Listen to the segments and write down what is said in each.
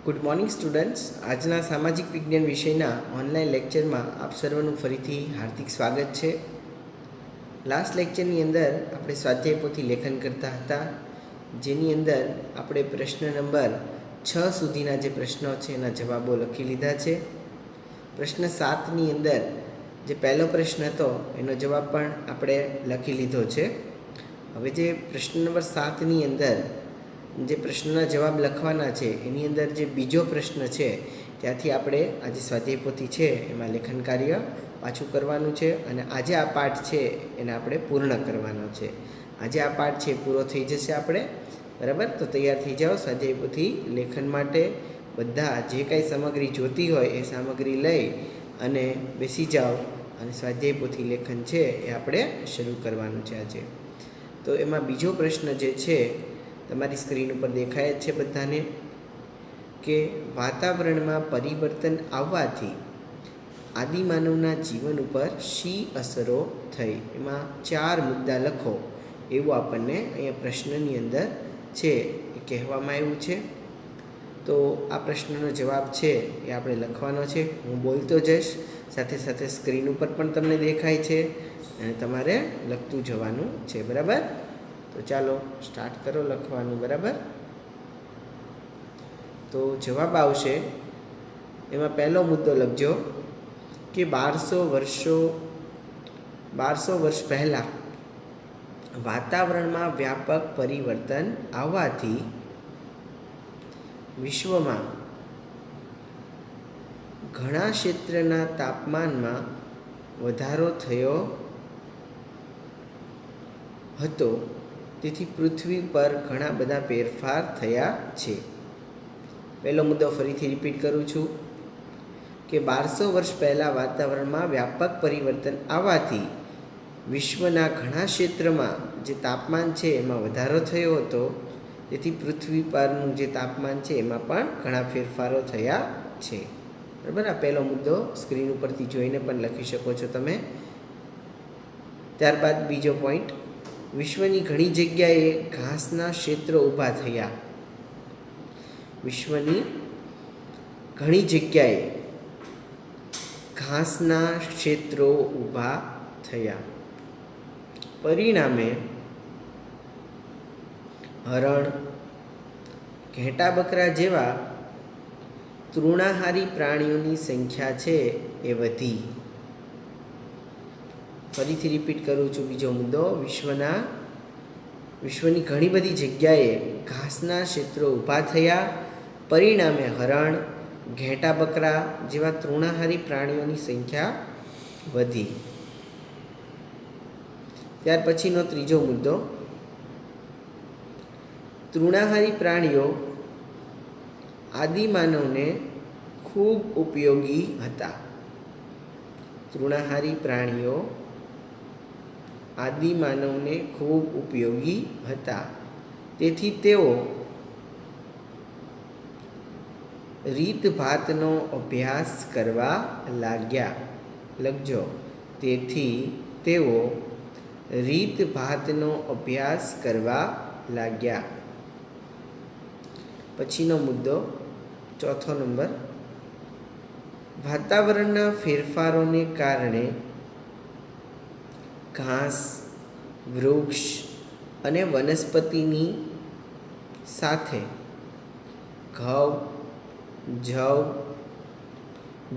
Good morning students. આજના સામાજિક વિજ્ઞાન વિષયના ઓનલાઈન લેક્ચરમાં આપ સર્વનું ફરીથી હાર્દિક સ્વાગત છે. લાસ્ટ લેક્ચરની અંદર આપણે સ્વાધ્યાય પોથી લેખન કરતા હતા, જેની અંદર આપણે પ્રશ્ન નંબર 6 સુધીના જે પ્રશ્નો છે એના જવાબો લખી લીધા છે. પ્રશ્ન 7ની અંદર જે પહેલો પ્રશ્ન હતો એનો જવાબ પણ આપણે લખી લીધો છે. હવે જે પ્રશ્ન નંબર 7ની અંદર જે પ્રશ્નના જવાબ લખવાના છે એની અંદર જે બીજો પ્રશ્ન છે ત્યાંથી આપણે આજે સ્વાધ્યાય પોથી છે એમાં લેખન કાર્ય પાછું કરવાનું છે અને આજે આ પાઠ છે એને આપણે પૂર્ણ કરવાનો છે. આજે આ પાઠ છે પૂરો થઈ જશે આપણે, બરાબર? તો તૈયાર થઈ જાઓ સ્વાધ્યાય પોથી લેખન માટે. બધા જે કાંઈ સામગ્રી જોતી હોય એ સામગ્રી લઈ અને બેસી જાઓ અને સ્વાધ્યાય પોથી લેખન છે એ આપણે શરૂ કરવાનું છે આજે. તો એમાં બીજો પ્રશ્ન જે છે તમારી સ્ક્રીન ઉપર દેખાય જ છે બધાને કે વાતાવરણમાં પરિવર્તન આવવાથી આદિમાનવના જીવન ઉપર શી અસરો થઈ. એમાં 4 મુદ્દા લખો એવું આપણને અહીંયા પ્રશ્નની અંદર છે એ કહેવામાં આવ્યું છે. તો આ પ્રશ્નનો જવાબ છે એ આપણે લખવાનો છે. હું બોલતો જઈશ, સાથે સાથે સ્ક્રીન ઉપર પણ તમને દેખાય છે અને તમારે લખતું જવાનું છે, બરાબર? તો ચાલો સ્ટાર્ટ કરો લખવાનું, બરાબર? તો જવાબ આવશે એમાં પહેલો મુદ્દો લખજો કે 1200 વર્ષ પહેલાં વાતાવરણમાં વ્યાપક પરિવર્તન આવવાથી વિશ્વમાં ઘણા ક્ષેત્રના તાપમાનમાં વધારો થયો હતો. તેથી પૃથ્વી પર ઘણા બધા ફેરફાર થયા છે. પહેલો મુદ્દો ફરીથી રિપીટ કરું છું કે 1200 વર્ષ પહેલાં વાતાવરણમાં વ્યાપક પરિવર્તન આવવાથી વિશ્વના ઘણા ક્ષેત્રમાં જે તાપમાન છે એમાં વધારો થયો હતો. તેથી પૃથ્વી પરનું જે તાપમાન છે એમાં પણ ઘણા ફેરફારો થયા છે, બરાબર? આ પહેલો મુદ્દો સ્ક્રીન ઉપરથી જોઈને પણ લખી શકો છો તમે. ત્યારબાદ બીજો પોઈન્ટ, વિશ્વની ઘણી જગ્યાએ ઘાસના ક્ષેત્રો ઊભા થયા. વિશ્વની ઘણી જગ્યાએ ઘાસના ક્ષેત્રો ઊભા થયા. પરિણામે હરણ, ઘેટા બકરા જેવા તૃણાહારી પ્રાણીઓની સંખ્યા છે એ વધી. ફરીથી રિપીટ કરું છું બીજો મુદ્દો, વિશ્વની ઘણી બધી જગ્યાએ ઘાસના ક્ષેત્રો ઊભા થયા. પરિણામે હરણ, ઘેટા બકરા જેવા તૃણાહારી પ્રાણીઓની સંખ્યા વધી. ત્યાર પછીનો ત્રીજો મુદ્દો, તૃણાહારી પ્રાણીઓ આદિમાનવને ખૂબ ઉપયોગી હતા. તૃણાહારી પ્રાણીઓ આદિમાનવને ખૂબ ઉપયોગી હતા. તેથી તેઓ રીતભાતનો અભ્યાસ કરવા લાગ્યા. લખજો, તેથી તેઓ રીતભાતનો અભ્યાસ કરવા લાગ્યા. પછીનો મુદ્દો, ચોથો નંબર, વાતાવરણના ફેરફારોને કારણે ઘાસ, વૃક્ષ અને વનસ્પતિની સાથે ઘઉં, જવ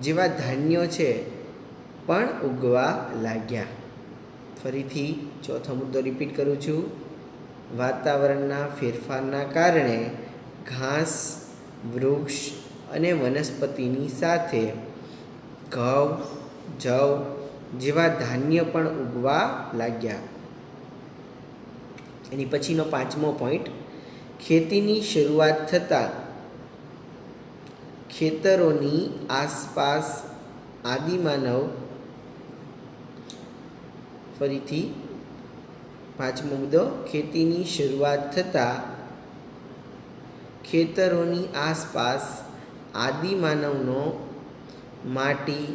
જેવા ધાન્યો છે પણ ઉગવા લાગ્યા. ફરીથી ચોથો મુદ્દો રિપીટ કરું છું, વાતાવરણના ફેરફારના કારણે ઘાસ, વૃક્ષ અને વનસ્પતિની સાથે ઘઉં, જવ જેવા ધાન્ય પણ ઉગવા લાગ્યા. એની પછીનો પાંચમો પોઈન્ટ, ખેતીની શરૂઆત થતાં ખેતરોની આસપાસ આદિમાનવ, ફરીથી પાંચમો મુદ્દો, ખેતીની શરૂઆત થતાં ખેતરોની આસપાસ આદિમાનવનો માટી,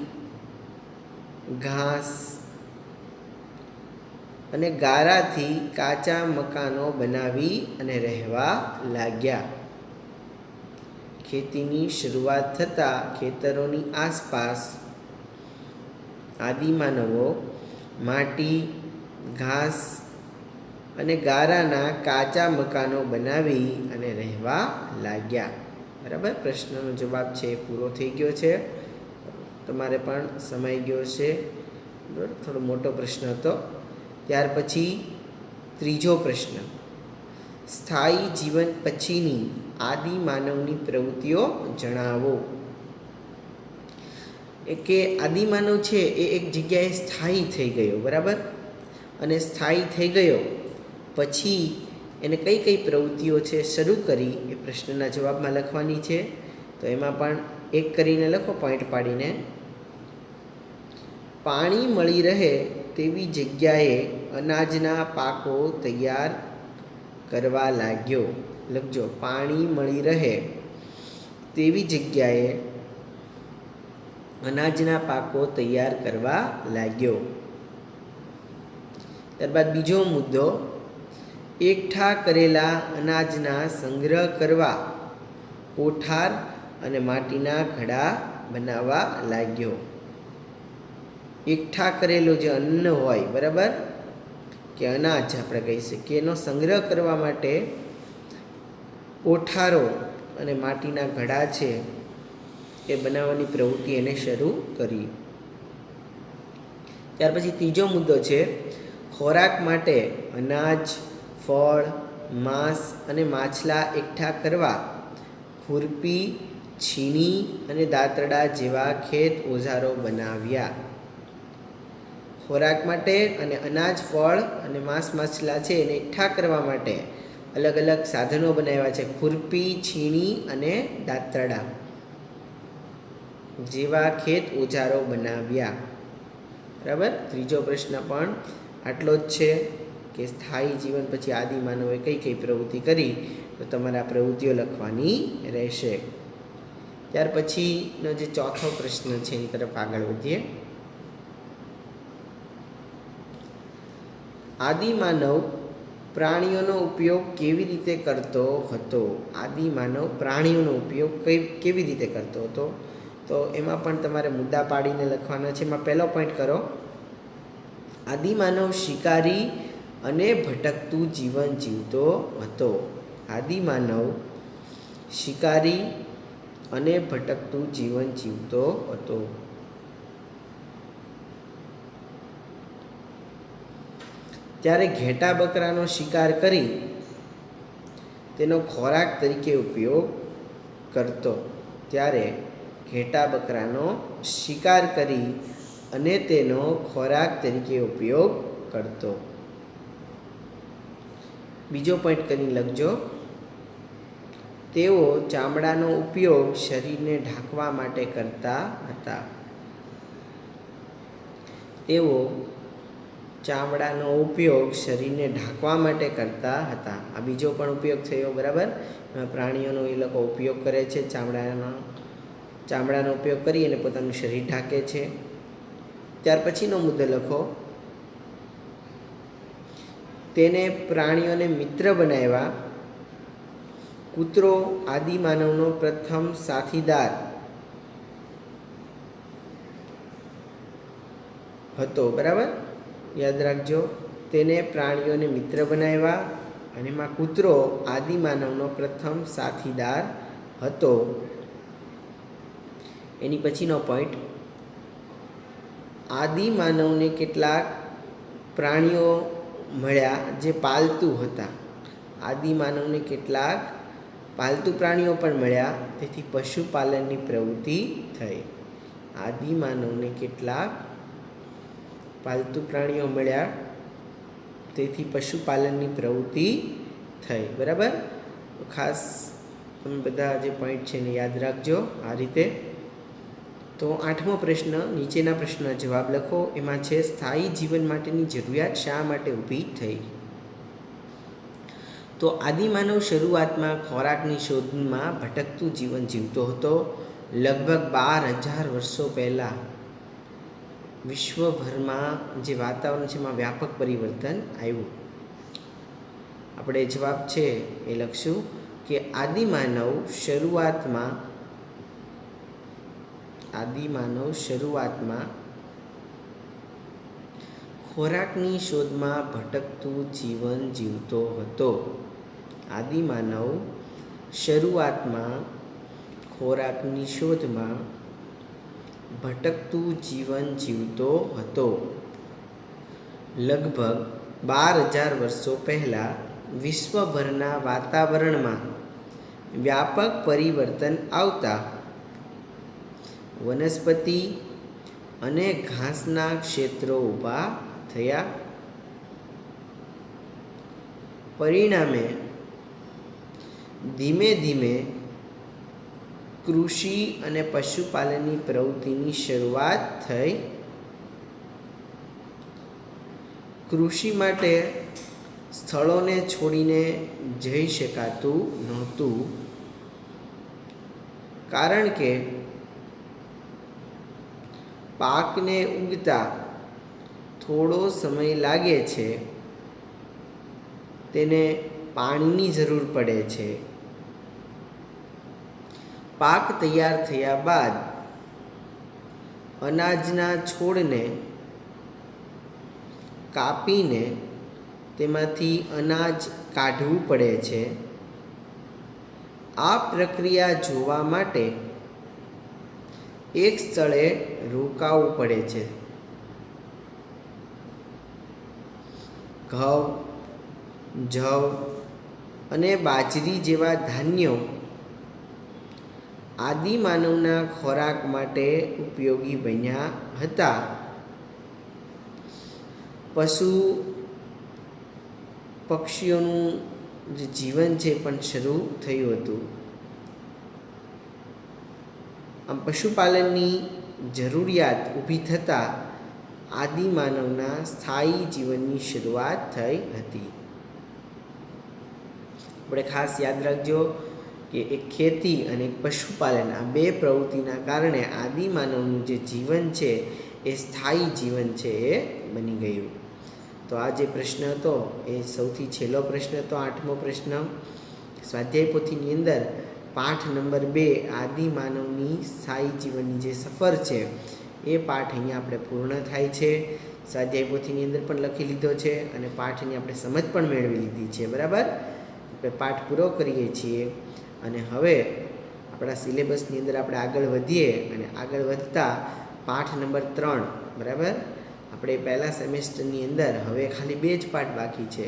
ઘાસ અને ગારાથી કાચા મકાનો બનાવી અને રહેવા લાગ્યા. ખેતીની શરૂઆત થતાં ખેતરોની આસપાસ આદિમાનવો માટી, ઘાસ અને ગારાના કાચા મકાનો બનાવી અને રહેવા લાગ્યા. બરાબર, પ્રશ્નનો જવાબ છે એ પૂરો થઈ ગયો છે. તમારે પણ સમાઈ ગયો છે. બરાબર, થોડો મોટો પ્રશ્ન હતો. ત્યાર પછી ત્રીજો પ્રશ્ન, સ્થાયી જીવન પછીની આદિમાનવની પ્રવૃત્તિઓ જણાવો. કે આદિમાનવ છે એ એક જગ્યાએ સ્થાયી થઈ ગયો. બરાબર, અને સ્થાયી થઈ ગયો પછી એને કઈ કઈ પ્રવૃત્તિઓ છે શરૂ કરી એ પ્રશ્નના જવાબમાં લખવાની છે. તો એમાં પણ એક કરીને લખો પોઈન્ટ પાડીને. પાણી મળી રહે તેવી જગ્યાએ અનાજના પાકો તૈયાર કરવા લાગ્યો. લખજો, પાણી મળી રહે તેવી જગ્યાએ અનાજના પાકો તૈયાર કરવા લાગ્યો. ત્યારબાદ બીજો મુદ્દો, એકઠા કરેલા અનાજના સંગ્રહ કરવા કોઠાર અને માટીના ઘડા બનાવવા લાગ્યો. એકઠા કરેલો જે અન્ન હોય, બરાબર, કે અનાજ આપણે કહી શકીએ, એનો સંગ્રહ કરવા માટે કોઠારો અને માટીના ઘડા છે એ બનાવવાની પ્રવૃત્તિ એને શરૂ કરી. ત્યાર પછી ત્રીજો મુદ્દો છે, ખોરાક માટે અનાજ, ફળ, માંસ અને માછલા એકઠા કરવા ખુરપી, છીણી અને દાંતરડા જેવા ખેત ઓજારો બનાવ્યા. ખોરાક માટે અને અનાજ, ફળ અને માંસ, માછલા છે એને એકઠા કરવા માટે અલગ અલગ સાધનો બનાવ્યા છે. ખુરપી, છીણી અને દાંતરડા જેવા ખેત ઓજારો બનાવ્યા. બરાબર, ત્રીજો પ્રશ્ન પણ આટલો જ છે કે સ્થાયી જીવન પછી આદિમાનવે કઈ કઈ પ્રવૃત્તિ કરી, તો તમારે આ પ્રવૃત્તિઓ લખવાની રહેશે. ત્યાર પછીનો જે ચોથો પ્રશ્ન છે એની તરફ આગળ વધીએ. આદિમાનવ પ્રાણીઓનો ઉપયોગ કેવી રીતે કરતો હતો? આદિમાનવ પ્રાણીઓનો ઉપયોગ કેવી રીતે કરતો હતો? તો એમાં પણ તમારે મુદ્દા પાડીને લખવાના છે. એમાં પહેલો પોઈન્ટ કરો, આદિમાનવ શિકારી અને ભટકતું જીવન જીવતો હતો. આદિમાનવ શિકારી અને ભટકતું જીવન જીવતો હતો. ત્યારે ઘેટા બકરાનો શિકાર કરી તેનો ખોરાક તરીકે ઉપયોગ કરતો. ત્યારે ઘેટા બકરાનો શિકાર કરી અને તેનો ખોરાક તરીકે ઉપયોગ કરતો. બીજો પોઈન્ટ કરીને લખજો, તેઓ ચામડાનો ઉપયોગ શરીરને ઢાંકવા માટે કરતા હતા. તેઓ ચામડાનો ઉપયોગ શરીરને ઢાંકવા માટે કરતા હતા. આ બીજો પણ ઉપયોગ થયો. બરાબર, પ્રાણીઓનો એ લોકો ઉપયોગ કરે છે, ચામડાનો ઉપયોગ કરી અને પોતાનું શરીર ઢાંકે છે. ત્યાર પછીનો મુદ્દો લખો, તેને પ્રાણીઓને મિત્ર બનાવ્યા. કૂતરો આદિમાનવનો પ્રથમ સાથીદાર હતો. બરાબર, યાદ રાખજો, તેને પ્રાણીઓને મિત્ર બનાવ્યા અને એમાં કૂતરો આદિમાનવનો પ્રથમ સાથીદાર હતો. એની પછીનો પોઈન્ટ, આદિમાનવને કેટલાક પ્રાણીઓ મળ્યા જે પાલતુ હતા. આદિમાનવને કેટલાક પાલતુ પ્રાણીઓ પણ મળ્યા, તેથી પશુપાલનની પ્રવૃત્તિ થઈ. આદિમાનવને કેટલાક પાલતુ પ્રાણીઓ મળ્યા, તેથી પશુપાલનની પ્રવૃત્તિ થઈ. બરાબર, ખાસ તમે બધા જે પોઈન્ટ છે એને યાદ રાખજો આ રીતે. તો આઠમો પ્રશ્ન, નીચેના પ્રશ્નના જવાબ લખો. એમાં છે, સ્થાયી જીવન માટેની જરૂરિયાત શા માટે ઊભી થઈ? તો આદિમાનવ શરૂઆતમાં ખોરાકની શોધમાં ભટકતું જીવન જીવતો હતો. લગભગ 12,000 વર્ષો પહેલાં વિશ્વભરમાં જે વાતાવરણ છે એમાં વ્યાપક પરિવર્તન આવ્યું. આપણે જવાબ છે એ લખશું કે આદિમાનવ શરૂઆતમાં આદિમાનવ શરૂઆતમાં ખોરાકની શોધમાં ભટકતું જીવન જીવતો હતો. આદિમાનવ શરૂઆતમાં ખોરાકની શોધમાં ભટકતું જીવન જીવતો હતો. લગભગ 12,000 વર્ષો પહેલાં વિશ્વભરના વાતાવરણમાં વ્યાપક પરિવર્તન આવતા વનસ્પતિ અને ઘાસના ક્ષેત્રો ઊભા થયા. પરિણામે ધીમે ધીમે કૃષિ અને પશુપાલનની પ્રવૃત્તિની શરૂઆત થઈ. કૃષિ માટે સ્થળોને છોડીને જઈ શકાતું નહોતું, કારણ કે પાકને ઉગતા થોડો સમય લાગે છે, તેને પાણીની જરૂર પડે છે. પાક તૈયાર થયા બાદ અનાજના છોડને કાપીને તેમાંથી અનાજ કાઢવું પડે છે. આ પ્રક્રિયા જોવા માટે એક સ્થળે રોકાવું પડે છે. ઘઉં, જવ અને બાજરી જેવા ધાન્યો આદિમાનવના ખોરાક માટે ઉપયોગી બન્યા હતા. પશુ પક્ષીઓનું જે જીવન છે પણ શરૂ થયું હતું. આમ પશુપાલનની જરૂરિયાત ઊભી થતાં આદિમાનવના સ્થાયી જીવનની શરૂઆત થઈ હતી. આપણે ખાસ યાદ રાખજો કે એક ખેતી અને એક પશુપાલન, આ બે પ્રવૃત્તિના કારણે આદિમાનવનું જે જીવન છે એ સ્થાયી જીવન છે એ બની ગયું. તો આ જે પ્રશ્ન હતો એ સૌથી છેલ્લો પ્રશ્ન હતો, 8મો પ્રશ્ન. સ્વાધ્યાય પોથીની અંદર પાઠ નંબર 2 આદિમાનવની સ્થાયી જીવનની જે સફર છે એ પાઠ અહીંયા આપણે પૂર્ણ થાય છે. સ્વાધ્યાય પોથીની અંદર પણ લખી લીધો છે અને પાઠની આપણે સમજ પણ મેળવી લીધી છે. બરાબર, આપણે પાઠ પૂરો કરીએ છીએ અને હવે આપણા સિલેબસની અંદર આપણે આગળ વધીએ અને આગળ વધતા પાઠ નંબર 3. બરાબર, આપણે પહેલા સેમેસ્ટરની અંદર હવે ખાલી 2 જ પાઠ બાકી છે.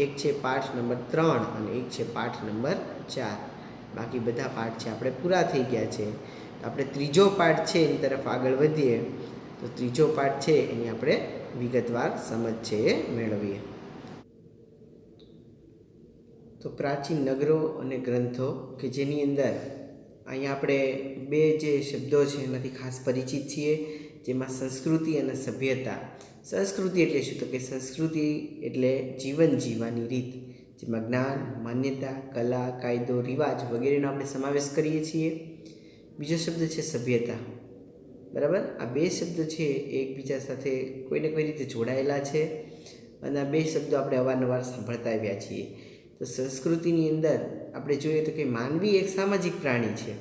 એક છે પાઠ નંબર 3 અને એક છે પાઠ નંબર 4. બાકી બધા પાઠ છે આપણે પૂરા થઈ ગયા છે. આપણે ત્રીજો પાઠ છે એની તરફ આગળ વધીએ. તો ત્રીજો પાઠ છે એની આપણે વિગતવાર સમજ છે એ મેળવીએ. તો પ્રાચીન નગરો અને ગ્રંથો કે જેની અંદર અહીંયા આપણે 2 જે શબ્દો છે એનાથી ખાસ પરિચિત છીએ, જેમાં સંસ્કૃતિ અને સભ્યતા. સંસ્કૃતિ એટલે શું? તો કે સંસ્કૃતિ એટલે જીવન જીવવાની રીત, જેમાં જ્ઞાન, માન્યતા, કલા, કાયદો, રિવાજ વગેરેનો આપણે સમાવેશ કરીએ છીએ. બીજો શબ્દ છે સભ્યતા. બરાબર, આ 2 શબ્દો છે એ એકબીજા સાથે કોઈને કોઈ રીતે જોડાયેલા છે અને આ 2 શબ્દો આપણે અવારનવાર સાંભળતા આવ્યા છીએ. તો સંસ્કૃતિની અંદર આપણે જોઈએ તો કે માનવી એક સામાજિક પ્રાણી છે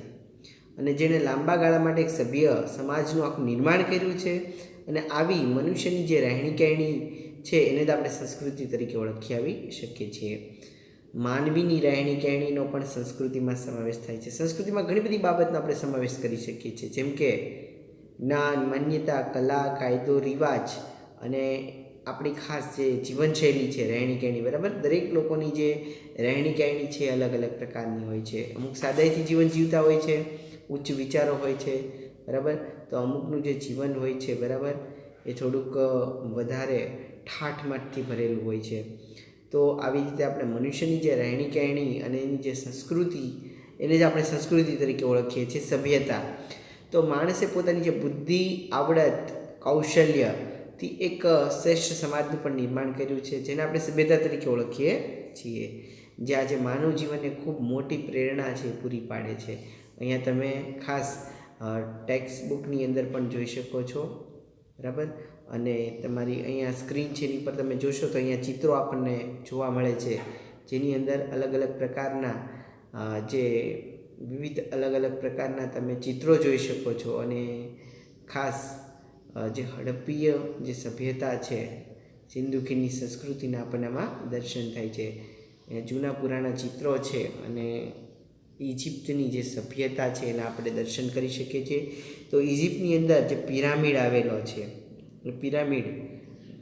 અને જેણે લાંબા ગાળા માટે એક સભ્ય સમાજનું આખું નિર્માણ કર્યું છે અને આવી મનુષ્યની જે રહેણી કહેણી છે એને જ આપણે સંસ્કૃતિ તરીકે ઓળખી આવી શકીએ છીએ. માનવીની રહેણી કહેણીનો પણ સંસ્કૃતિમાં સમાવેશ થાય છે. સંસ્કૃતિમાં ઘણી બધી બાબતનો આપણે સમાવેશ કરી શકીએ છીએ, જેમ કે જ્ઞાન, માન્યતા, કલા, કાયદો, રિવાજ અને આપણી ખાસ જે જીવનશૈલી છે, રહેણી કહેણી. બરાબર, દરેક લોકોની જે રહેણી કહેણી છે અલગ અલગ પ્રકારની હોય છે. અમુક સાદાઈથી જીવન જીવતા હોય છે, ઉચ્ચ વિચારો હોય છે. બરાબર, તો અમુકનું જે જીવન હોય છે, બરાબર, એ થોડુંક વધારે ઠાઠમાઠથી ભરેલું હોય છે. તો આવી રીતે આપણે મનુષ્યની જે રહેણી કહેણી અને એની જે સંસ્કૃતિ, એને જ આપણે સંસ્કૃતિ તરીકે ઓળખીએ છીએ. સભ્યતા તો માણસે પોતાની જે બુદ્ધિ, આવડત, કૌશલ્યથી એક શ્રેષ્ઠ સમાજનું પણ નિર્માણ કર્યું છે, જેને આપણે સભ્યતા તરીકે ઓળખીએ છીએ, જે આજે માનવ જીવનને ખૂબ મોટી પ્રેરણા છે પૂરી પાડે છે. અહીંયા તમે ખાસ ટેક્સ્ટ બુકની અંદર પણ જોઈ શકો છો. બરાબર, અને તમારી અહીંયા સ્ક્રીન છે એની પર તમે જોશો તો અહીંયા ચિત્રો આપણને જોવા મળે છે, જેની અંદર અલગ અલગ પ્રકારના જે વિવિધ અલગ અલગ પ્રકારના તમે ચિત્રો જોઈ શકો છો અને ખાસ જે હડપ્પીય જે સભ્યતા છે, સિંધુ ખીણની સંસ્કૃતિના આપણને આમાં દર્શન થાય છે. જૂના પુરાણા ચિત્રો છે અને ઇજિપ્તની જે સભ્યતા છે એના આપણે દર્શન કરી શકીએ છીએ. તો ઇજિપ્તની અંદર જે પિરામિડ આવેલો છે, એ પિરામિડ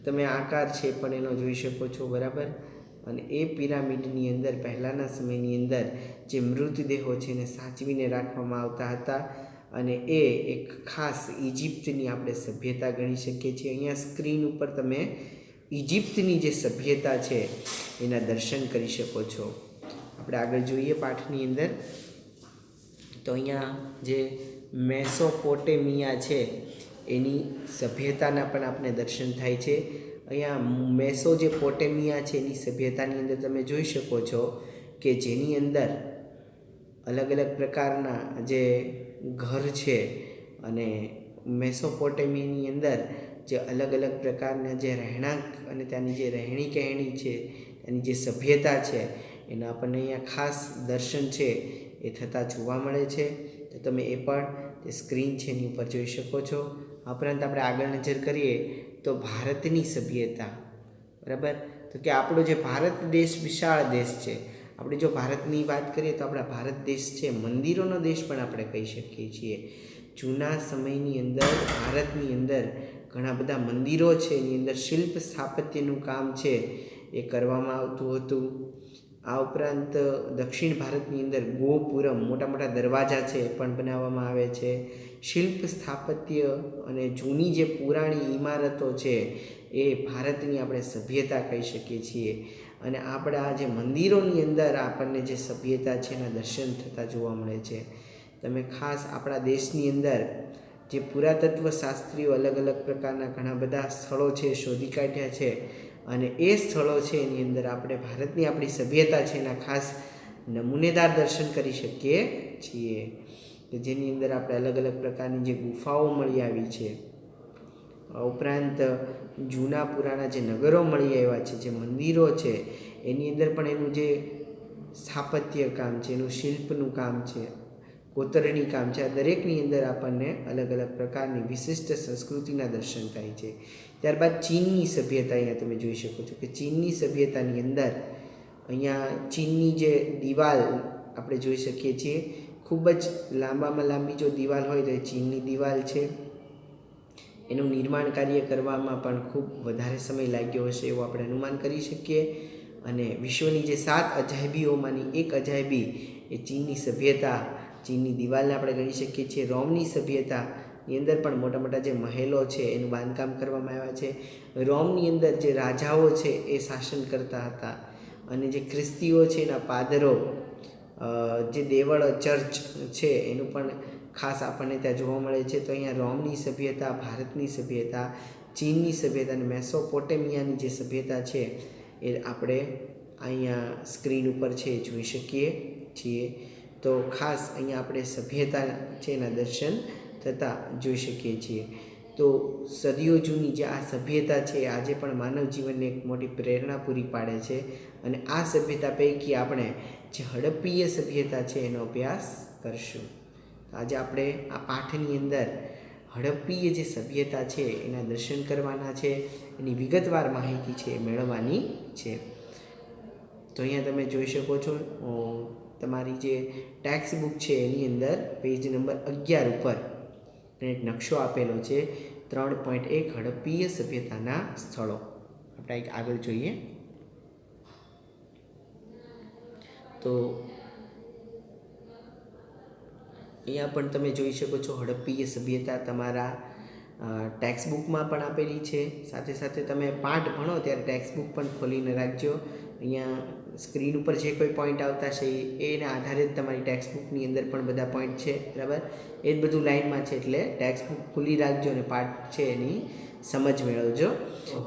તમે આકાર છે પણ એનો જોઈ શકો છો, બરાબર. અને એ પિરામિડની અંદર પહેલાંના સમયની અંદર જે મૃતદેહો છે એને સાચવીને રાખવામાં આવતા હતા અને એ એક ખાસ ઇજિપ્તની આપણે સભ્યતા ગણી શકીએ છીએ. અહીંયા સ્ક્રીન ઉપર તમે ઇજિપ્તની જે સભ્યતા છે એના દર્શન કરી શકો છો. આપણે આગળ જોઈએ પાઠની અંદર. તો અહીંયા જે મેસોપોટેમિયા છે એની સભ્યતાના પણ આપણે દર્શન થાય છે. અહીંયા મેસો જે પોટેમિયા છે એની સભ્યતાની અંદર તમે જોઈ શકો છો કે જેની અંદર અલગ અલગ પ્રકારના જે ઘર છે અને મેસોપોટેમિયાની અંદર જે અલગ અલગ પ્રકારના જે રહેણાંક અને ત્યાંની જે રહેણી કહેણી છે, ત્યાંની જે સભ્યતા છે એના આપણને અહીંયા ખાસ દર્શન છે એ થતાં જોવા મળે છે. તો તમે એ પણ જે સ્ક્રીન છે એની ઉપર જોઈ શકો છો. આ ઉપરાંત આપણે આગળ નજર કરીએ તો ભારતની સભ્યતા, બરાબર. તો કે આપણો જે ભારત દેશ વિશાળ દેશ છે. આપણે જો ભારતની વાત કરીએ તો આપણા ભારત દેશ છે મંદિરોનો દેશ પણ આપણે કહી શકીએ છીએ. જૂના સમયની અંદર ભારતની અંદર ઘણા બધા મંદિરો છે, એની અંદર શિલ્પ સ્થાપત્યનું કામ છે એ કરવામાં આવતું હતું. આ ઉપરાંત દક્ષિણ ભારતની અંદર ગોપુરમ, મોટા મોટા દરવાજા છે એ પણ બનાવવામાં આવે છે. શિલ્પ સ્થાપત્ય અને જૂની જે પુરાણી ઇમારતો છે એ ભારતની આપણે સભ્યતા કહી શકીએ છીએ. અને આપણા જે મંદિરોની અંદર આપણને જે સભ્યતા છે એના દર્શન થતાં જોવા મળે છે. તમે ખાસ આપણા દેશની અંદર જે પુરાતત્વ શાસ્ત્રીઓ અલગ અલગ પ્રકારના ઘણા બધા સ્થળો છે શોધી કાઢ્યા છે અને એ સ્થળો છે એની અંદર આપણે ભારતની આપણી સભ્યતા છે એના ખાસ નમૂનેદાર દર્શન કરી શકીએ છીએ. કે જેની અંદર આપણે અલગ અલગ પ્રકારની જે ગુફાઓ મળી આવી છે, ઉપરાંત જૂના પુરાણા જે નગરો મળી આવ્યા છે, જે મંદિરો છે એની અંદર પણ એનું જે સ્થાપત્ય કામ છે, એનું શિલ્પનું કામ છે, કોતરણી કામ છે, આ દરેકની અંદર આપણને અલગ અલગ પ્રકારની વિશિષ્ટ સંસ્કૃતિના દર્શન થાય છે. ત્યારબાદ ચીનની સભ્યતા અહીંયા તમે જોઈ શકો છો કે ચીનની સભ્યતાની અંદર અહીંયા ચીનની જે દિવાલ આપણે જોઈ શકીએ છીએ. ખૂબ જ લાંબામાં લાંબી જો દિવાલ હોય તો એ ચીનની દિવાલ છે. એનું નિર્માણ કાર્ય કરવામાં પણ ખૂબ વધારે સમય લાગ્યો હશે એવું આપણે અનુમાન કરી શકીએ. અને વિશ્વની જે 7 અજાયબીઓમાંની એક અજાયબી એ ચીનની સભ્યતા, ચીનની દિવાલને આપણે ગણી શકીએ છીએ. રોમની સભ્યતાની અંદર પણ મોટા મોટા જે મહેલો છે એનું બાંધકામ કરવામાં આવ્યા છે. રોમની અંદર જે રાજાઓ છે એ શાસન કરતા હતા અને જે ખ્રિસ્તીઓ છે એના પાદરો, જે દેવળ ચર્ચ છે એનું પણ ખાસ આપણને ત્યાં જોવા મળે છે. તો અહીંયા રોમની સભ્યતા, ભારતની સભ્યતા, ચીનની સભ્યતા અને મેસોપોટેમિયાની જે સભ્યતા છે એ આપણે અહીંયા સ્ક્રીન ઉપર છે એ જોઈ શકીએ છીએ. તો ખાસ અહીંયા આપણે સભ્યતા છે એના દર્શન થતાં જોઈ શકીએ છીએ. તો સદીઓ જૂની જે આ સભ્યતા છે આજે પણ માનવ જીવનને એક મોટી પ્રેરણા પૂરી પાડે છે. અને આ સભ્યતા પૈકી આપણે જે હડપ્પીય સભ્યતા છે એનો અભ્યાસ કરશું. આજે આપણે આ પાઠની અંદર હડપ્પીય જે સભ્યતા છે એના દર્શન કરવાના છે, એની વિગતવાર માહિતી છે એ મેળવવાની છે. તો અહીંયા તમે જોઈ શકો છો તમારી જે ટેક્સ્ટ બુક છે એની અંદર પેજ નંબર 11 ઉપર એક નકશો આપેલો છે 3.1 હડપ્પીય સભ્યતાના સ્થળો. આપણે આગળ જોઈએ. તો અહીંયા પણ તમે જોઈ શકો છો હડપ્પીય સભ્યતા તમારા ટેક્સ્ટ બુકમાં પણ આપેલી છે. સાથે સાથે તમે પાઠ ભણો ત્યારે ટેક્સ્ટ બુક પણ ખોલીને રાખજો. અહીંયા સ્ક્રીન ઉપર જે કોઈ પોઈન્ટ આવતા છે એના આધારે જ તમારી ટેક્સ્ટ બુકની અંદર પણ બધા પોઈન્ટ છે, બરાબર. એ જ બધું લાઇનમાં છે એટલે ટેક્સ્ટ બુક ખુલ્લી રાખજો અને પાઠ છે એની સમજ મેળવજો.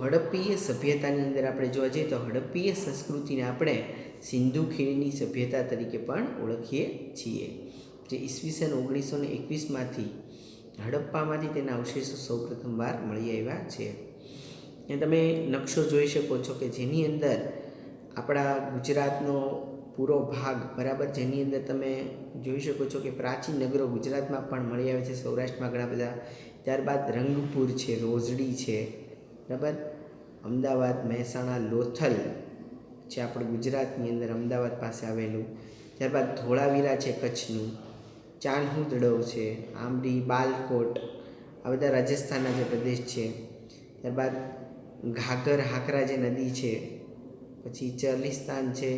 હડપ્પીય સભ્યતાની અંદર આપણે જોવા જઈએ તો હડપ્પીય સંસ્કૃતિને આપણે સિંધુ ખીણની સભ્યતા તરીકે પણ ઓળખીએ છીએ, જે ઈસવીસન 1921માંથી હડપ્પામાંથી તેના અવશેષો સૌપ્રથમવાર મળી આવ્યા છે. ત્યાં તમે નકશો જોઈ શકો છો કે જેની અંદર આપણા ગુજરાતનો પૂરો ભાગ બરાબર, જેની અંદર તમે જોઈ શકો છો કે પ્રાચીન નગરો ગુજરાતમાં પણ મળી આવે છે, સૌરાષ્ટ્રમાં ઘણા બધા. ત્યારબાદ રંગપુર છે, રોજડી છે, બરાબર. અમદાવાદ, મહેસાણા, લોથલ છે આપણે ગુજરાતની અંદર અમદાવાદ પાસે આવેલું. ત્યારબાદ ધોળાવીરા છે કચ્છનું, ચાણહુદડો છે, આંબડી, બાલકોટ, આ બધા રાજસ્થાનના જે પ્રદેશ છે. ત્યારબાદ ઘાઘર હાકરા જે નદી છે, પછી ચર્લિસ્તાન છે,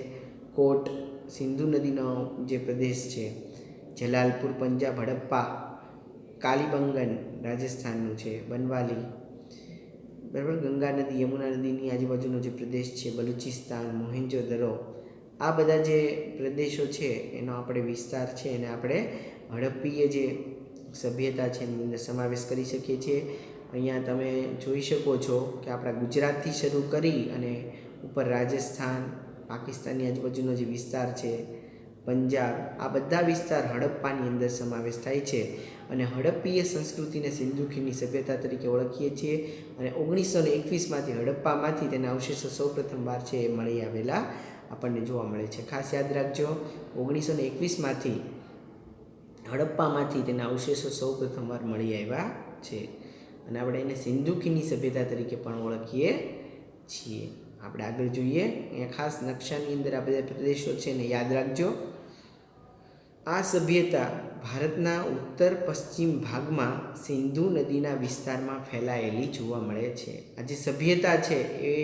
કોટ સિંધુ નદીનો જે પ્રદેશ છે, જલાલપુર પંજાબ, હડપ્પા, કાલીબંગન રાજસ્થાનનું છે, બનવાલી, બરાબર. ગંગા નદી, યમુના નદીની આજુબાજુનો જે પ્રદેશ છે, બલુચિસ્તાન, મોહેન્જો-દરો, આ બધા જે પ્રદેશો છે એનો આપણે વિસ્તાર છે એને આપણે હડપ્પીય જે સભ્યતા છે એની અંદર સમાવેશ કરી શકીએ છીએ. અહીંયા તમે જોઈ શકો છો કે આપણા ગુજરાતથી શરૂ કરી અને ઉપર રાજસ્થાન, પાકિસ્તાનની આજુબાજુનો જે વિસ્તાર છે, પંજાબ, આ બધા વિસ્તાર હડપ્પાની અંદર સમાવેશ થાય છે. અને હડપ્પીય સંસ્કૃતિને સિંધુ ખીણની સભ્યતા તરીકે ઓળખીએ છીએ. અને 1921માંથી હડપ્પામાંથી તેના અવશેષો સૌ પ્રથમવાર છે એ મળી આવેલા આપણને જોવા મળે છે. ખાસ યાદ રાખજો, 1921માંથી હડપ્પામાંથી તેના અવશેષો સૌ પ્રથમવાર મળી આવ્યા છે. અને આપણે એને સિંધુ ખીણની સભ્યતા તરીકે પણ ઓળખીએ છીએ. આપણે આગળ જોઈએ. અહીંયા ખાસ નકશાની અંદર આ બધા પ્રદેશો છે એને યાદ રાખજો. આ સભ્યતા ભારતના ઉત્તર પશ્ચિમ ભાગમાં સિંધુ નદીના વિસ્તારમાં ફેલાયેલી જોવા મળે છે. આ જે સભ્યતા છે એ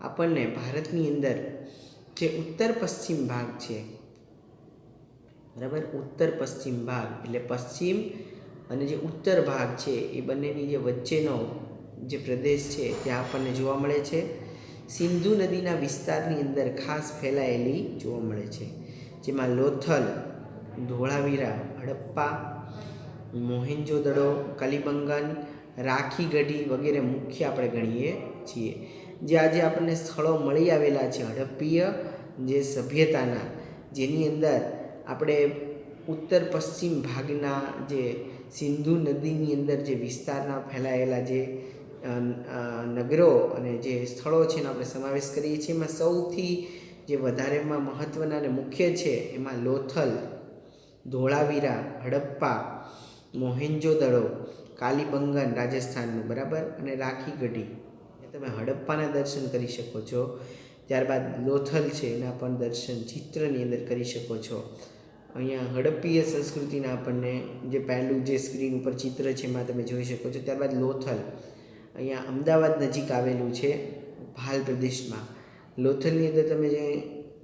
આપણને ભારતની અંદર જે ઉત્તર પશ્ચિમ ભાગ છે, બરાબર, ઉત્તર પશ્ચિમ ભાગ એટલે પશ્ચિમ અને જે ઉત્તર ભાગ છે એ બંનેની જે વચ્ચેનો જે પ્રદેશ છે ત્યાં આપણને જોવા મળે છે. સિંધુ નદીના વિસ્તારની અંદર ખાસ ફેલાયેલી જોવા મળે છે, જેમાં લોથલ, ધોળાવીરા, હડપ્પા, મોહેન્જો-દડો, કલિબંગન, રાખીગઢી વગેરે મુખ્ય આપણે ગણીએ છીએ. જે આજે આપણને સ્થળો મળી આવેલા છે હડપ્પીય જે સભ્યતાના, જેની અંદર આપણે ઉત્તર પશ્ચિમ ભાગના જે સિંધુ નદીની અંદર જે વિસ્તારના ફેલાયેલા જે નગરો અને જે સ્થળો છે એનો આપણે સમાવેશ કરીએ છીએ. એમાં સૌથી જે વધારેમાં મહત્ત્વના અને મુખ્ય છે એમાં લોથલ, ધોળાવીરા, હડપ્પા, મોહેન્જો-દડો, કાલીબંગન રાજસ્થાનનું, બરાબર, અને રાખીગઢી. તમે હડપ્પાના દર્શન કરી શકો છો. ત્યારબાદ લોથલ છે એના પણ દર્શન ચિત્રની અંદર કરી શકો છો. અહીંયા હડપ્પીય સંસ્કૃતિના આપણને જે પહેલું જે સ્ક્રીન ઉપર ચિત્ર છે એમાં તમે જોઈ શકો છો. ત્યારબાદ લોથલ અહીંયા અમદાવાદ નજીક આવેલું છે, ભાલ પ્રદેશમાં. લોથલની અંદર તમે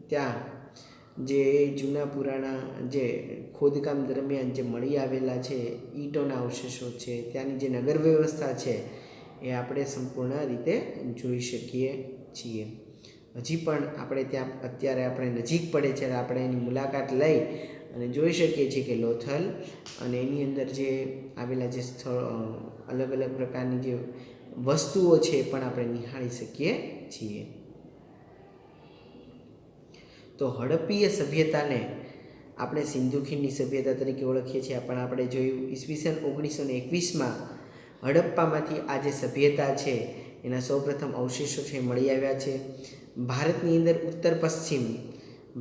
ત્યાં જે જૂના પુરાણા જે ખોદકામ દરમિયાન જે મળી આવેલા છે ઈંટોના અવશેષો છે, ત્યાંની જે નગર વ્યવસ્થા છે એ આપણે સંપૂર્ણ રીતે જોઈ શકીએ છીએ. હજી પણ આપણે ત્યાં અત્યારે આપણે નજીક પડે છે, આપણે એની મુલાકાત લઈ અને જોઈ શકીએ છીએ કે લોથલ અને એની અંદર જે આવેલા જે સ્થળ અલગ અલગ પ્રકારની જે વસ્તુઓ છે એ પણ આપણે નિહાળી શકીએ છીએ. તો હડપ્પીય સભ્યતાને આપણે સિંધુ ખીણની સભ્યતા તરીકે ઓળખીએ છીએ. પણ આપણે જોયું ઈસવીસન 1921માં હડપ્પામાંથી આ જે સભ્યતા છે એના સૌપ્રથમ અવશેષો છે મળી આવ્યા છે. ભારતની અંદર ઉત્તર પશ્ચિમ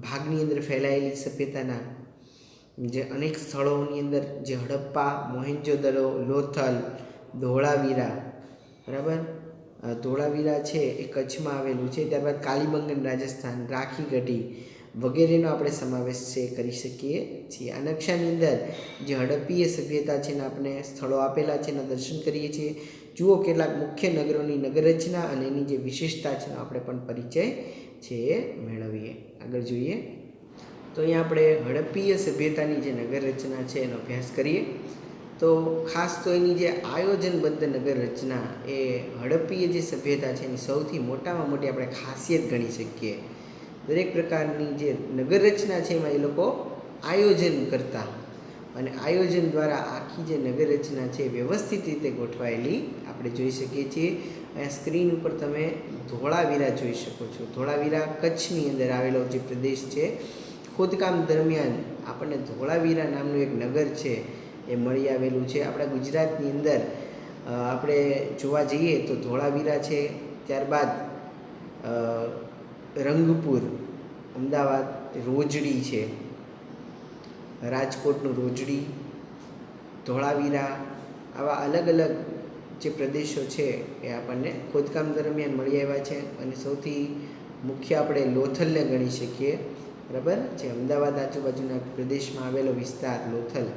ભાગની અંદર ફેલાયેલી સભ્યતાના જે અનેક સ્થળોની અંદર જે હડપ્પા, મોહેન્જો-દડો, લોથલ, ધોળાવીરા, બરાબર, ધોળાવીરા છે એ કચ્છમાં આવેલું છે. ત્યારબાદ કાલીબંગન રાજસ્થાન, રાખીગઢી વગેરેનો આપણે સમાવેશ છે કરી શકીએ છીએ. આ નકશાની અંદર જે હડપ્પીય સભ્યતા છે એના આપણે સ્થળો આપેલા છે એના દર્શન કરીએ છીએ. જુઓ કેટલાક મુખ્ય નગરોની નગરરચના અને એની જે વિશેષતા છે એનો આપણે પણ પરિચય છે એ મેળવીએ. આગળ જોઈએ તો અહીંયા આપણે હડપ્પીય સભ્યતાની જે નગરરચના છે એનો અભ્યાસ કરીએ. તો ખાસ તો એની જે આયોજનબદ્ધ નગર રચના એ હડપ્પીય જે સભ્યતા છે એની સૌથી મોટામાં મોટી આપણે ખાસિયત ગણી શકીએ. દરેક પ્રકારની જે નગર રચના છે એમાં એ લોકો આયોજન કરતા અને આયોજન દ્વારા આખી જે નગર રચના છે વ્યવસ્થિત રીતે ગોઠવાયેલી આપણે જોઈ શકીએ છીએ. અહીંયા સ્ક્રીન ઉપર તમે ધોળાવીરા જોઈ શકો છો. ધોળાવીરા કચ્છની અંદર આવેલો જે પ્રદેશ છે. ખોદકામ દરમિયાન આપણને ધોળાવીરા નામનું એક નગર છે એ મળી આવેલું છે. આપણા ગુજરાતની અંદર આપણે જોવા જઈએ તો ધોળાવીરા છે, ત્યારબાદ રંગપુર અમદાવાદ, રોજડી છે, રાજકોટનું રોજડી, ધોળાવીરા, આવા અલગ અલગ જે પ્રદેશો છે એ આપણને ખોદકામ દરમિયાન મળી આવ્યા છે. અને સૌથી મુખ્ય આપણે લોથલને ગણી શકીએ, બરાબર, જે અમદાવાદ આજુબાજુના પ્રદેશમાં આવેલો વિસ્તાર લોથલ,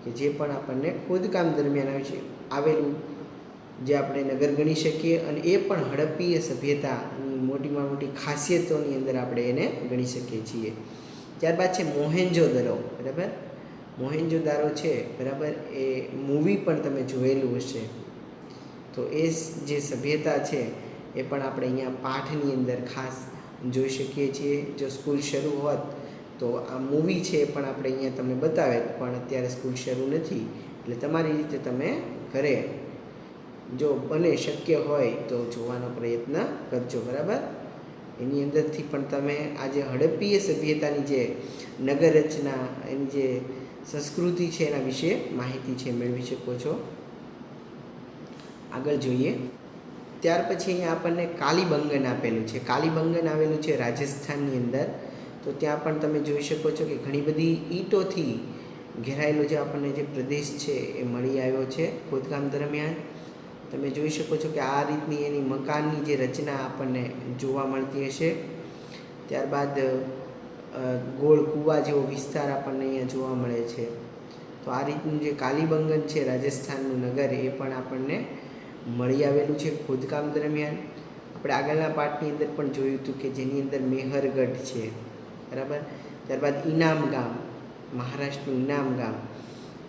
કે જે પણ આપણને ખોદકામ દરમિયાન આવેલું જે આપણે નગર ગણી શકીએ. અને એ પણ હડપ્પીય સભ્યતાની મોટીમાં મોટી ખાસિયતોની અંદર આપણે એને ગણી શકીએ છીએ. ત્યારબાદ છે મોહેન્જો-દરો, બરાબર. મોહેન્જો-દારો છે, બરાબર, એ મૂવી પણ તમે જોયેલું હશે. તો એ જે સભ્યતા છે એ પણ આપણે અહીંયા પાઠની અંદર ખાસ જોઈ શકીએ છીએ. જો સ્કૂલ શરૂ હોત તો આ મૂવી છે એ પણ આપણે અહીંયા તમને બતાવે, પણ અત્યારે સ્કૂલ શરૂ નથી, એટલે તમારી રીતે તમે ઘરે જો બને શક્ય હોય તો જોવાનો પ્રયત્ન કરજો, બરાબર. એની અંદરથી પણ તમે આ જે હડપ્પીય સભ્યતાની જે નગર રચના, એની જે સંસ્કૃતિ છે એના વિશે માહિતી છે મેળવી શકો છો. આગળ જોઈએ. ત્યાર પછી અહીંયા આપણને કાલીબંગન આપેલું છે. કાલીબંગન આવેલું છે રાજસ્થાનની અંદર. તો ત્યાં પણ તમે જોઈ શકો છો કે ઘણી બધી ઈંટોથી ઘેરાયેલો જે આપણને જે પ્રદેશ છે એ મળી આવ્યો છે ખોદકામ દરમિયાન. તમે જોઈ શકો છો કે આ રીતની એની મકાનની જે રચના આપણને જોવા મળતી હશે. ત્યારબાદ ગોળ કૂવા જેવો વિસ્તાર આપણને અહીંયા જોવા મળે છે. તો આ રીતનું જે કાલીબંગન છે રાજસ્થાનનું નગર, એ પણ આપણને મળી આવેલું છે ખોદકામ દરમિયાન. આપણે આગળના પાઠની અંદર પણ જોયું હતું કે જેની અંદર મેહરગઢ છે, બરાબર. ત્યારબાદ ઇનામ ગામ, મહારાષ્ટ્રનું ઇનામ ગામ,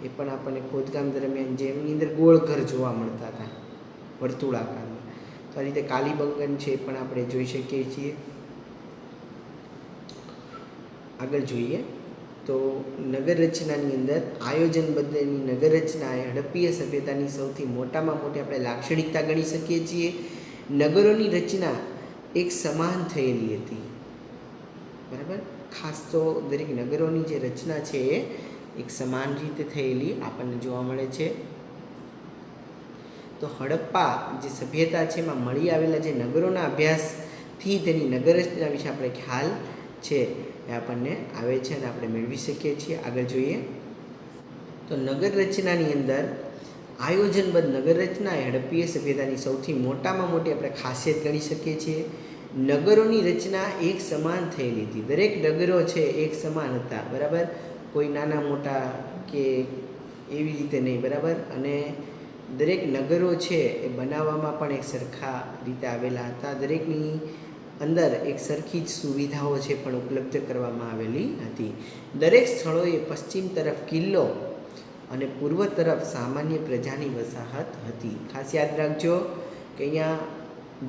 એ પણ આપણને ખોદકામ દરમિયાન જેમની અંદર ગોળ ઘર જોવા મળતા હતા વર્તુળાકારમાં. તો આ રીતે કાલીબંગન છે એ પણ આપણે જોઈ શકીએ છીએ. આગળ જોઈએ તો નગર રચનાની અંદર આયોજનબદ્ધની નગર રચના એ હડપ્પીય સભ્યતાની સૌથી મોટામાં મોટી આપણે લાક્ષણિકતા ગણી શકીએ છીએ. નગરોની રચના એક સમાન થયેલી હતી, બરાબર. ખાસ તો દરેક નગરોની જે રચના છે એ એક સમાન રીતે થયેલી આપણને જોવા મળે છે. તો હડપ્પા જે સભ્યતા છે એમાં મળી આવેલા જે નગરોના અભ્યાસથી તેની નગર રચના વિશે આપણે ખ્યાલ છે એ આપણને આવે છે અને આપણે મેળવી શકીએ છીએ. આગળ જોઈએ તો નગર રચનાની અંદર આયોજનબદ્ધ નગર રચના એ હડપ્પીય સભ્યતાની સૌથી મોટામાં મોટી આપણે ખાસિયત ગણી શકીએ છીએ. નગરોની રચના એક સમાન થયેલી હતી. દરેક નગરો છે એક સમાન હતા, બરાબર. કોઈ નાના મોટા કે એવી રીતે નહીં, બરાબર. અને દરેક નગરો છે એ બનાવવામાં પણ એક સરખા રીતે આવેલા હતા. દરેકની અંદર એક સરખી જ સુવિધાઓ છે પણ ઉપલબ્ધ કરવામાં આવેલી હતી. દરેક સ્થળોએ પશ્ચિમ તરફ કિલ્લો અને પૂર્વ તરફ સામાન્ય પ્રજાની વસાહત હતી. ખાસ યાદ રાખજો કે અહીંયા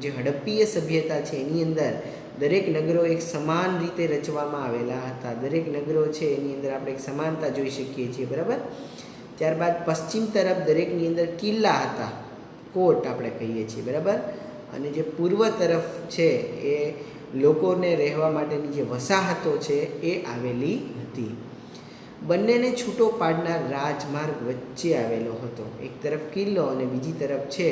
જે હડપ્પીય સભ્યતા છે એની અંદર દરેક નગરો એક સમાન રીતે રચવામાં આવેલા હતા. દરેક નગરો છે એની અંદર આપણે એક સમાનતા જોઈ શકીએ છીએ, બરાબર. ત્યારબાદ પશ્ચિમ તરફ દરેકની અંદર કિલ્લા હતા, કોટ આપણે કહીએ છીએ, બરાબર. અને જે પૂર્વ તરફ છે એ લોકોને રહેવા માટેની જે વસાહતો છે એ આવેલી હતી. બંનેને છૂટો પાડનાર રાજમાર્ગ વચ્ચે આવેલો હતો. એક તરફ કિલ્લો અને બીજી તરફ છે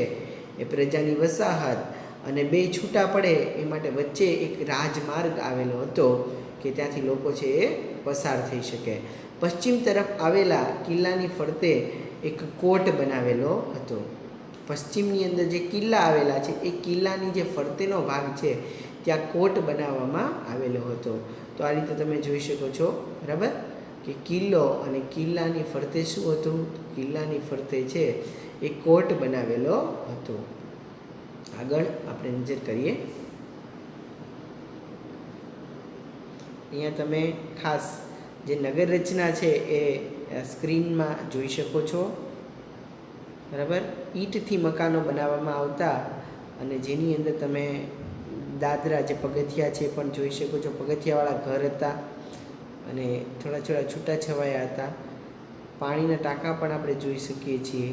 એ પ્રજાની વસાહત, અને બે છૂટા પડે એ માટે વચ્ચે એક રાજમાર્ગ આવેલો હતો કે ત્યાંથી લોકો છે એ પસાર થઈ શકે. પશ્ચિમ તરફ આવેલા કિલ્લાની ફરતે એક કોટ બનાવેલો હતો. પશ્ચિમની અંદર જે કિલ્લા આવેલા છે એ કિલ્લાની જે ફરતેનો ભાગ છે ત્યાં કોટ બનાવવામાં આવેલો હતો. તો આ રીતે તમે જોઈ શકો છો, બરાબર, કે કિલ્લો અને કિલ્લાની ફરતે શું હતું? કિલ્લાની ફરતે છે એ કોટ બનાવેલો હતો. આગળ આપણે નજર કરીએ. અહીંયા તમે ખાસ જે નગર રચના છે એ સ્ક્રીનમાં જોઈ શકો છો, બરાબર. ઈંટથી મકાનો બનાવવામાં આવતા અને જેની અંદર તમે દાદરા જે પગથિયા છે પણ જોઈ શકો છો. પગથિયાવાળા ઘર હતા અને થોડા થોડા છૂટાછવાયા હતા. પાણીના ટાંકા પણ આપણે જોઈ શકીએ છીએ.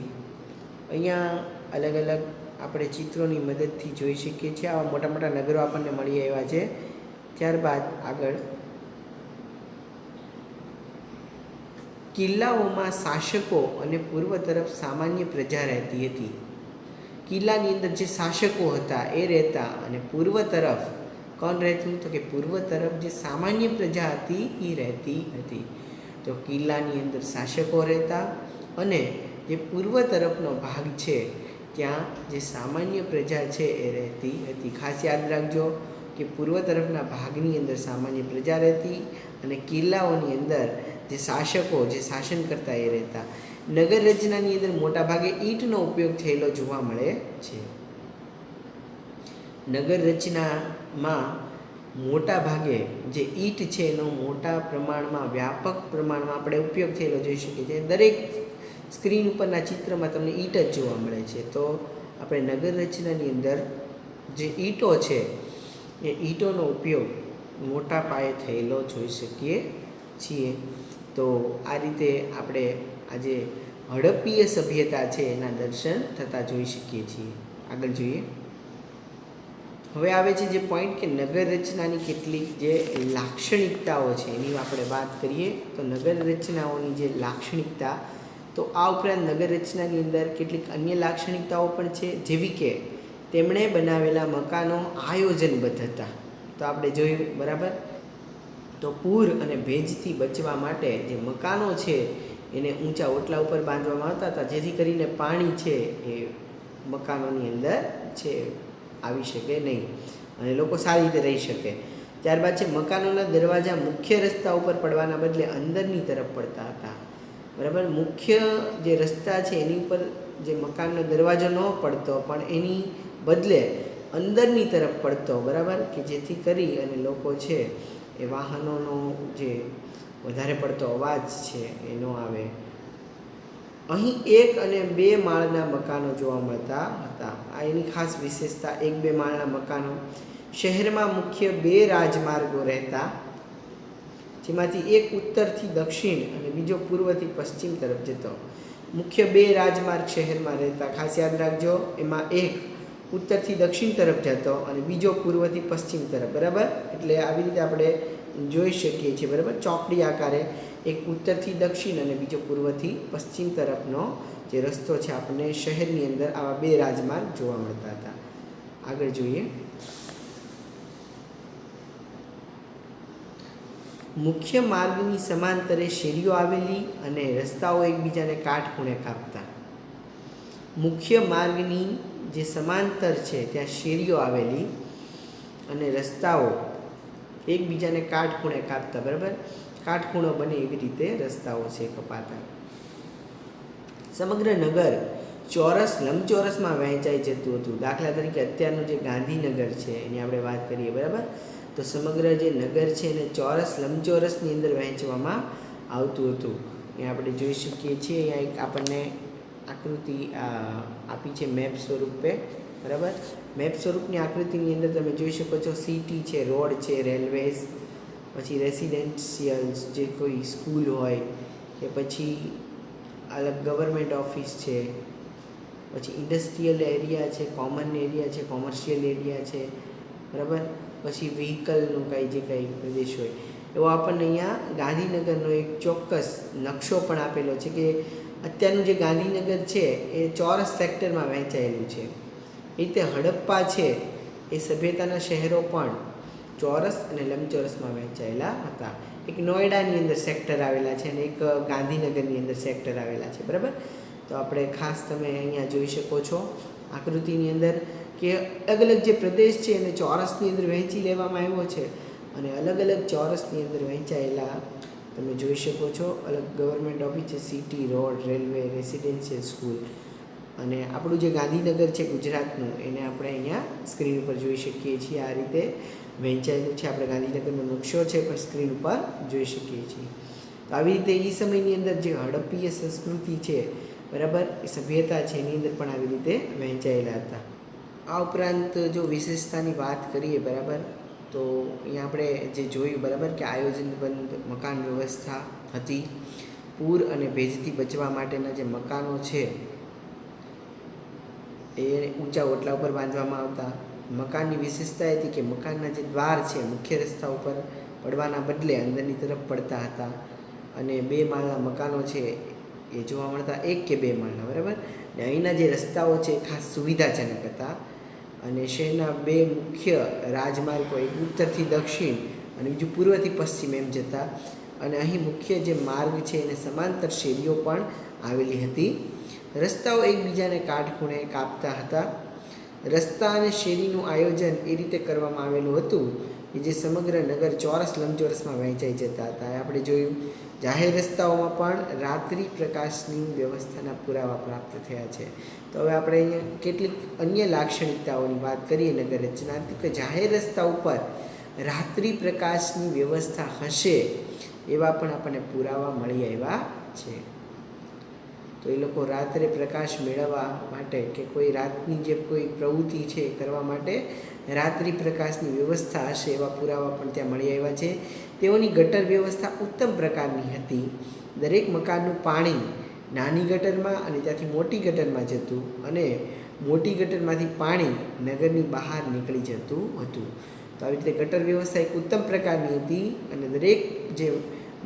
અહીંયા અલગ અલગ આપણે ચિત્રોની મદદથી જોઈ શકીએ છીએ. આવા મોટા મોટા નગરો આપણને મળી આવ્યા છે. ત્યારબાદ આગળ કિલ્લાઓમાં શાસકો અને પૂર્વ તરફ સામાન્ય પ્રજા રહેતી હતી. કિલ્લાની અંદર જે શાસકો હતા એ રહેતા અને પૂર્વ તરફ કોણ રહેતું? તો કે પૂર્વ તરફ જે સામાન્ય પ્રજા હતી એ રહેતી હતી. તો કિલ્લાની અંદર શાસકો રહેતા અને જે પૂર્વ તરફનો ભાગ છે ત્યાં જે સામાન્ય પ્રજા છે એ રહેતી હતી. ખાસ યાદ રાખજો કે પૂર્વ તરફના ભાગની અંદર સામાન્ય પ્રજા રહેતી અને કિલ્લાઓની અંદર જે શાસકો જે શાસન કરતા એ રહેતા. નગર રચનાની અંદર મોટાભાગે ઈંટનો ઉપયોગ થયેલો જોવા મળે છે. નગર રચનામાં મોટા ભાગે જે ઈંટ છે એનો મોટા પ્રમાણમાં વ્યાપક પ્રમાણમાં આપણે ઉપયોગ થયેલો જોઈ શકીએ છીએ. દરેક સ્ક્રીન ઉપરના ચિત્રમાં તમને ઈંટ જ જોવા મળે છે. તો આપણે નગર રચનાની અંદર જે ઈંટો છે એ ઈંટોનો ઉપયોગ મોટા પાયે થયેલો જોઈ શકીએ છીએ. તો આ રીતે આપણે આજે હડપ્પીય સભ્યતા છે એના દર્શન થતા જોઈ શકીએ છીએ. આગળ જોઈએ. હવે આવે છે જે પોઈન્ટ કે નગર રચનાની કેટલીક જે લાક્ષણિકતાઓ છે એની આપણે વાત કરીએ. તો નગર રચનાઓની જે લાક્ષણિકતા, તો આ ઉપરાંત નગર રચનાની અંદર કેટલીક અન્ય લાક્ષણિકતાઓ પણ છે, જેવી કે તેમણે બનાવેલા મકાનો આયોજનબદ્ધ હતા. તો આપણે જોયું બરાબર. તો પૂર અને ભેજથી બચવા માટે જે મકાનો છે એને ઊંચા ઓટલા ઉપર બાંધવામાં આવતા હતા, જેથી કરીને પાણી છે એ મકાનોની અંદર છે આવી શકે નહીં અને લોકો સારી રીતે રહી શકે. ત્યારબાદ છે મકાનોના દરવાજા મુખ્ય રસ્તા ઉપર પડવાના બદલે અંદરની તરફ પડતા હતા. બરાબર. મુખ્ય જે રસ્તા છે એની ઉપર જે મકાનનો દરવાજો ન પડતો પણ એની બદલે અંદરની તરફ પડતો. બરાબર. કે જેથી કરી અને લોકો છે એ વાહનોનો જે વધારે પડતો અવાજ છે એ ન આવે. અહીં 1 અને 2 માળના મકાનો જોવા મળતા હતા. આ એની ખાસ વિશેષતા. 1-2 માળના મકાનો. શહેરમાં મુખ્ય 2 રાજમાર્ગો રહેતા, જેમાંથી એક ઉત્તરથી દક્ષિણ અને બીજો પૂર્વથી પશ્ચિમ તરફ જતો. મુખ્ય 2 રાજમાર્ગ શહેરમાં રહેતા. ખાસ યાદ રાખજો, એમાં એક ઉત્તરથી દક્ષિણ તરફ જતો અને બીજો પૂર્વથી પશ્ચિમ તરફ. બરાબર. એટલે આવી રીતે આપણે જોઈ શકીએ છીએ. બરાબર. ચોકડી આકારે એક ઉત્તરથી દક્ષિણ અને બીજો પૂર્વથી પશ્ચિમ તરફનો જે રસ્તો છે આપણને શહેરની અંદર આવા 2 રાજમાર્ગ જોવા મળતા હતા. આગળ જોઈએ. મુખ્ય માર્ગની સમાંતરે શેરીઓ આવેલી અને રસ્તાઓ એકબીજાને કાટખૂણે કાપતા. મુખ્ય માર્ગની જે સમાંતર છે ત્યાં શેરીઓ આવેલી અને રસ્તાઓ એકબીજાને કાટખૂણે કાપતા. બરાબર. કાટખૂણો બને એવી રીતે રસ્તાઓ છે કપાતા. સમગ્ર નગર ચોરસ લંબચોરસમાં વહેંચાઈ જતું હતું. દાખલા તરીકે અત્યારનું જે ગાંધીનગર છે એની આપણે વાત કરીએ. બરાબર. તો સમગ્ર જે નગર છે એને ચોરસ લંબચોરસની અંદર વહેંચવામાં આવતું હતું. એ આપણે જોઈ શકીએ છીએ. અહીંયા એક આપણને આકૃતિ આપી છે મેપ સ્વરૂપે. બરાબર. મેપ સ્વરૂપની આકૃતિની અંદર તમે જોઈ શકો છો સિટી છે, રોડ છે, રેલવેઝ, પછી રેસિડેન્શિયલ્સ જે કોઈ સ્કૂલ હોય કે પછી અલગ ગવર્મેન્ટ ઓફિસ છે, પછી ઇન્ડસ્ટ્રીયલ એરિયા છે, કોમન એરિયા છે, કોમર્શિયલ એરિયા છે. બરાબર. પછી વ્હીકલનું જે કંઈ પ્રદેશ હોય એવો આપણને અહીંયા ગાંધીનગરનો એક ચોક્કસ નકશો પણ આપેલો છે કે અત્યારનું જે ગાંધીનગર છે એ ચોરસ સેક્ટરમાં વહેંચાયેલું છે. એ રીતે હડપ્પા છે એ સભ્યતાના શહેરો પણ ચોરસ અને લંબચોરસમાં વહેંચાયેલા હતા. એક નોઈડાની અંદર સેક્ટર આવેલા છે અને એક ગાંધીનગરની અંદર સેક્ટર આવેલા છે. બરાબર. તો આપણે ખાસ તમે અહીંયા જોઈ શકો છો આકૃતિની અંદર કે અલગ અલગ જે પ્રદેશ છે એને ચોરસની અંદર વહેંચી લેવામાં આવ્યો છે અને અલગ અલગ ચોરસની અંદર વહેંચાયેલા તમે જોઈ શકો છો. અલગ ગવર્મેન્ટ ઓફિસ છે, city, road, railway, residential school. અને આપણું જે ગાંધીનગર છે ગુજરાતનું એને આપણે અહીંયા સ્ક્રીન ઉપર જોઈ શકીએ છીએ. આ રીતે વહેંચાયેલું છે. આપણે ગાંધીનગરનો નકશો છે પણ સ્ક્રીન ઉપર જોઈ શકીએ છીએ. તો આવી રીતે એ સમયની અંદર જે હડપ્પીય સંસ્કૃતિ છે, બરાબર, એ સભ્યતા છે એની અંદર પણ આવી રીતે વહેંચાયેલા હતા. આ ઉપરાંત જો વિશેષતાની વાત કરીએ, બરાબર, તો અહીંયા આપણે જે જોયું, બરાબર, કે આયોજનબદ્ધ મકાન વ્યવસ્થા હતી. પૂર અને ભેજથી બચવા માટેના જે મકાનો છે એ ઊંચા ઓટલા ઉપર બાંધવામાં આવતા. મકાનની વિશેષતા હતી કે મકાનના જે દ્વાર છે મુખ્ય રસ્તા ઉપર પડવાના બદલે અંદરની તરફ પડતા હતા. અને 2 માળના મકાનો છે એ જોવા મળતા, 1 કે 2 માળના. બરાબર. ને અહીંના જે રસ્તાઓ છે ખાસ સુવિધાજનક હતા અને શહેરના બે મુખ્ય રાજમાર્ગો, એક ઉત્તરથી દક્ષિણ અને બીજું પૂર્વથી પશ્ચિમ એમ જતા, અને અહીં મુખ્ય જે માર્ગ છે એને સમાંતર શેરીઓ પણ આવેલી હતી. રસ્તાઓ એકબીજાને કાટખૂણે કાપતા હતા. રસ્તા અને શેરીનું આયોજન એ રીતે કરવામાં આવેલું હતું કે જે સમગ્ર નગર ચોરસ લંબચોરસમાં વહેંચાઈ જતા હતા. આપણે જોયું જાહેર રસ્તાઓમાં પણ રાત્રિ પ્રકાશની વ્યવસ્થાના પુરાવા પ્રાપ્ત થયા છે. તો હવે આપણે અહીંયા કેટલીક અન્ય લાક્ષણિકતાઓની વાત કરીએ નગર રચના, કે જાહેર રસ્તા ઉપર રાત્રિ પ્રકાશની વ્યવસ્થા હશે એવા પણ આપણને પુરાવા મળી આવ્યા છે. તો એ લોકો રાત્રે પ્રકાશ મેળવવા માટે કે કોઈ રાતની જે કોઈ પ્રવૃત્તિ છે કરવા માટે રાત્રિ પ્રકાશની વ્યવસ્થા હશે એવા પુરાવા પણ ત્યાં મળી આવ્યા છે. તેઓની ગટર વ્યવસ્થા ઉત્તમ પ્રકારની હતી. દરેક મકાનનું પાણી નાની ગટરમાં અને ત્યાંથી મોટી ગટરમાં જતું, અને મોટી ગટરમાંથી પાણી નગરની બહાર નીકળી જતું હતું. તો આવી રીતે ગટર વ્યવસ્થા એક ઉત્તમ પ્રકારની હતી, અને દરેક જે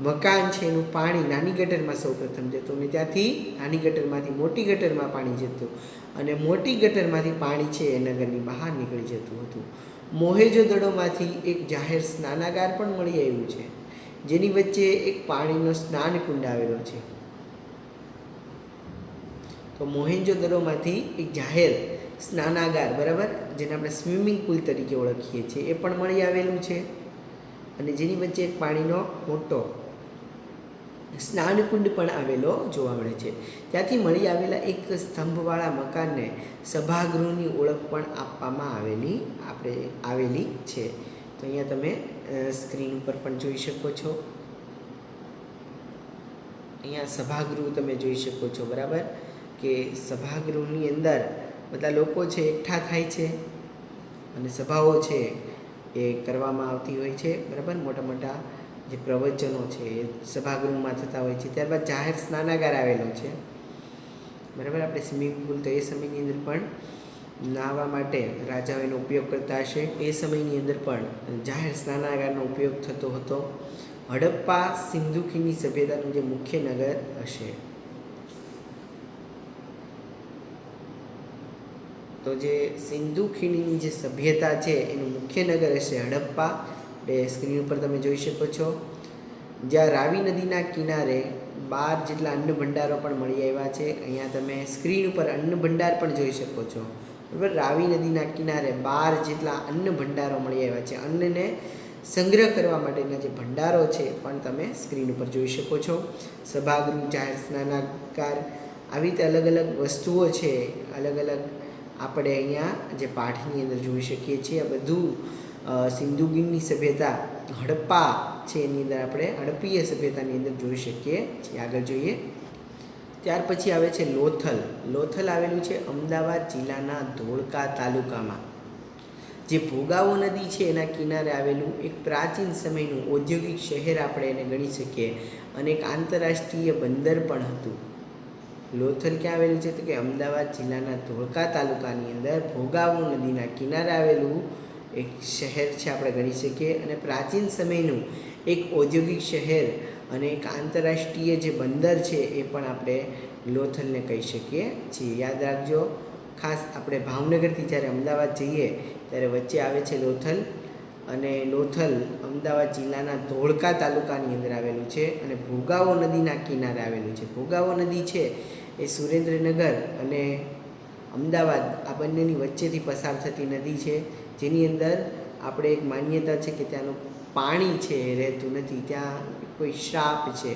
મકાન છે એનું પાણી નાની ગટરમાં સૌપ્રથમ જતું, અને ત્યાંથી નાની ગટરમાંથી મોટી ગટરમાં પાણી જતું, અને મોટી ગટરમાંથી પાણી છે એ નગરની બહાર નીકળી જતું હતું. મોહેંજો-દડોમાંથી એક જાહેર સ્નાનાગાર પણ મળી આવ્યું છે, જેની વચ્ચે એક પાણીનો સ્નાન કુંડ આવેલો છે. તો મોહેંજો-દડોમાંથી એક જાહેર સ્નાનાગાર, બરાબર, જેને આપણે સ્વિમિંગ પુલ તરીકે ઓળખીએ છીએ, એ પણ મળી આવેલું છે, અને જેની વચ્ચે એક પાણીનો મોટો સ્નાનકુંડ પણ આવેલો જોવા મળે છે. ત્યાંથી મળી આવેલા એક સ્તંભવાળા મકાનને સભાગૃહની ઓળખ પણ આપવામાં આવેલી છે. તો અહીંયા તમે સ્ક્રીન ઉપર પણ જોઈ શકો છો. અહીંયા સભાગૃહ તમે જોઈ શકો છો, બરાબર, કે સભાગૃહની અંદર બધા લોકો છે એકઠા થાય છે અને સભાઓ છે એ કરવામાં આવતી હોય છે, બરાબર. મોટા મોટા જે પ્રવચનો છે એ સભાગૃહમાં થતા હોય છે. ત્યારબાદ જાહેર સ્નાનાગાર આવેલો છે, બરાબર. આપણે સ્વિમિંગ પુલ તો એ સમયની અંદર પણ નાહવા માટે રાજાઓ એનો ઉપયોગ કરતા હશે. એ સમયની અંદર પણ જાહેર સ્નાનાગારનો ઉપયોગ થતો હતો. હડપ્પા સિંધુ ખીણની સભ્યતાનું જે મુખ્ય નગર હશે. તો જે સિંધુ ખીણની જે સભ્યતા છે એનું મુખ્ય નગર હશે હડપ્પા. સ્ક્રીન ઉપર તમે જોઈ શકો છો, જ્યાં રાવી નદીના કિનારે 12 જેટલા અન્ન ભંડારો પણ મળી આવ્યા છે. અહીંયા તમે સ્ક્રીન ઉપર અન્ન ભંડાર પણ જોઈ શકો છો, બરાબર. રાવી નદીના કિનારે 12 જેટલા અન્ન ભંડારો મળી આવ્યા છે. અન્નને સંગ્રહ કરવા માટેના જે ભંડારો છે પણ તમે સ્ક્રીન ઉપર જોઈ શકો છો. સભાગૃહ, જાહેર સ્નાનાગાર, આવી રીતે અલગ અલગ વસ્તુઓ છે, અલગ અલગ આપણે અહીંયા જે પાઠની અંદર જોઈ શકીએ છીએ. આ બધું સિંધુ ખીણની સભ્યતા હડપ્પા છે એની અંદર આપણે હડપ્પીય સભ્યતાની અંદર જોઈ શકીએ છીએ. આગળ જોઈએ. ત્યાર પછી આવે છે લોથલ. લોથલ આવેલું છે અમદાવાદ જિલ્લાના ધોળકા તાલુકામાં. જે ભોગાવો નદી છે એના કિનારે આવેલું એક પ્રાચીન સમયનું ઔદ્યોગિક શહેર આપણે એને ગણી શકીએ, અને એક આંતરરાષ્ટ્રીય બંદર પણ હતું. લોથલ ક્યાં આવેલું છે? તો કે અમદાવાદ જિલ્લાના ધોળકા તાલુકાની અંદર ભોગાવો નદીના કિનારે આવેલું એક શહેર છે આપણે ગણી શકીએ, અને પ્રાચીન સમયનું એક ઔદ્યોગિક શહેર અને એક આંતરરાષ્ટ્રીય જે બંદર છે એ પણ આપણે લોથલને કહી શકીએ છીએ. યાદ રાખજો, ખાસ આપણે ભાવનગરથી જ્યારે અમદાવાદ જઈએ ત્યારે વચ્ચે આવે છે લોથલ, અને લોથલ અમદાવાદ જિલ્લાના ધોળકા તાલુકાની અંદર આવેલું છે, અને ભોગાવો નદીના કિનારે આવેલું છે. ભોગાવો નદી છે એ સુરેન્દ્રનગર અને અમદાવાદ આ બંનેની વચ્ચેથી પસાર થતી નદી છે, જેની અંદર આપણે એક માન્યતા છે કે ત્યાંનું પાણી છે એ રહેતું નથી. ત્યાં કોઈ શ્રાપ છે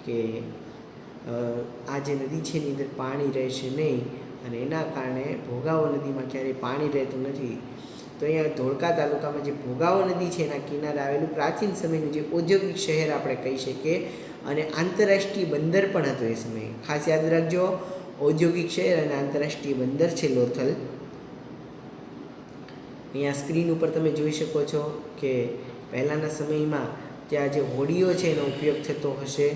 કે આ જે નદી છે એની અંદર પાણી રહેશે નહીં, અને એના કારણે ભોગાવો નદીમાં ક્યારેય પાણી રહેતું નથી. તો અહીંયા ધોળકા તાલુકામાં જે ભોગાવો નદી છે એના કિનારે આવેલું પ્રાચીન સમયનું જે ઔદ્યોગિક શહેર આપણે કહી શકીએ, અને આંતરરાષ્ટ્રીય બંદર પણ હતું એ સમયે. ખાસ યાદ રાખજો, ઔદ્યોગિક શહેર અને આંતરરાષ્ટ્રીય બંદર છે લોથલ. અહીંયા સ્ક્રીન ઉપર તમે જોઈ શકો છો કે પહેલાંના સમયમાં ત્યાં જે હોડીઓ છે એનો ઉપયોગ થતો હશે,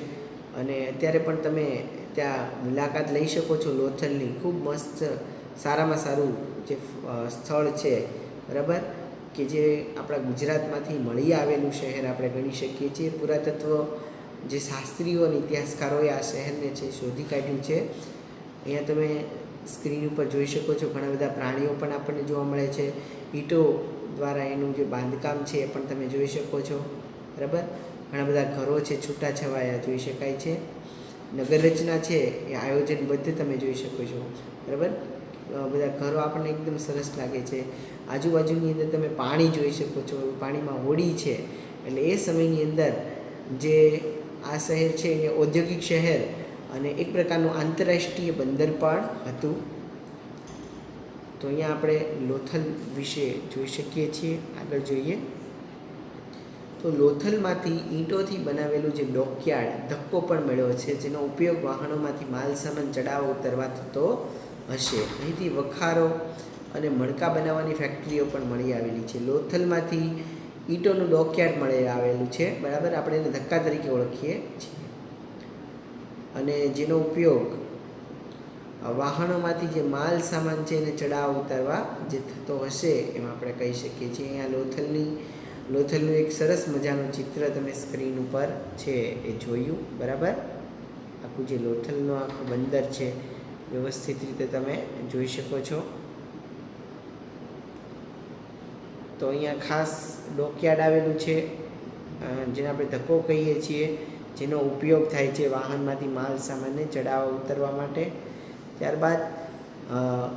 અને અત્યારે પણ તમે ત્યાં મુલાકાત લઈ શકો છો લોથલની. ખૂબ મસ્ત, સારામાં સારું જે સ્થળ છે, બરાબર, કે જે આપણા ગુજરાતમાંથી મળી આવેલું શહેર આપણે ગણી શકીએ છીએ. પુરાતત્વ જે શાસ્ત્રીઓ અને ઇતિહાસકારોએ આ શહેરને છે શોધી કાઢ્યું છે. અહીંયા તમે સ્ક્રીન ઉપર જોઈ શકો છો ઘણા બધા પ્રાણીઓ પણ આપણને જોવા મળે છે. ઈંટો દ્વારા એનું જે બાંધકામ છે એ પણ તમે જોઈ શકો છો. બરાબર, ઘણા બધા ઘરો છે છૂટાછવાયા જોઈ શકાય છે. નગર રચના છે એ આયોજનબદ્ધ તમે જોઈ શકો છો. બરાબર, બધા ઘરો આપણને એકદમ સરસ લાગે છે. આજુબાજુની અંદર તમે પાણી જોઈ શકો છો, પાણીમાં હોડી છે. એટલે એ સમયની અંદર જે આ શહેર છે એ ઔદ્યોગિક શહેર અને એક પ્રકારનું આંતરરાષ્ટ્રીય બંદર પણ હતું. તો અહીંયા આપણે લોથલ વિશે જોઈ શકીએ છીએ. આગળ જોઈએ તો લોથલમાંથી ઈંટોથી બનાવેલું જે ડોકયાર્ડ ધક્કો પણ મળ્યો છે, જેનો ઉપયોગ વાહનોમાંથી માલ સામાન ચડાવવા ઉતરવા થતો હશે. અહીંથી વખારો અને મણકા બનાવવાની ફેક્ટરીઓ પણ મળી આવેલી છે. લોથલમાંથી ઈંટોનું ડોકયાર્ડ મળી આવેલું છે. બરાબર, આપણે એને ધક્કા તરીકે ઓળખીએ છીએ અને જેનો ઉપયોગ વાહનોમાંથી જે માલ સામાન છે એને ચડાવવા ઉતારવા જે થતો હશે એમાં આપણે કહી શકીએ છીએ. અહીંયા લોથલનું એક સરસ મજાનું ચિત્ર તમે સ્ક્રીન ઉપર છે એ જોયું. બરાબર, આખું જે લોથલનો આખું બંદર છે વ્યવસ્થિત રીતે તમે જોઈ શકો છો. તો અહીંયા ખાસ ડોકયાર્ડ આવેલું છે, જેને આપણે ધક્કો કહીએ છીએ, જેનો ઉપયોગ થાય છે વાહનમાંથી માલ સામાનને ચડાવવા ઉતરવા માટે. ત્યારબાદ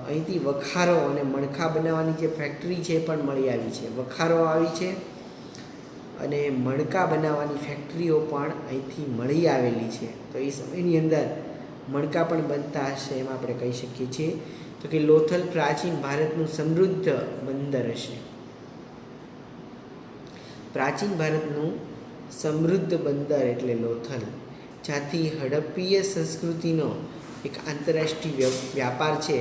અહીંથી વખારો અને મણકા બનાવવાની જે ફેક્ટરી છે એ પણ મળી આવી છે. વખારો આવી છે અને મણકા બનાવવાની ફેક્ટરીઓ પણ અહીંથી મળી આવેલી છે. તો એ સમયની અંદર મણકા પણ બનતા હશે એમ આપણે કહી શકીએ છીએ. તો કે લોથલ પ્રાચીન ભારતનું સમૃદ્ધ બંદર હશે. પ્રાચીન ભારતનું સમૃદ્ધ બંદર એટલે લોથલ, જ્યાંથી હડપ્પીય સંસ્કૃતિનો એક આંતરરાષ્ટ્રીય વ્યાપાર છે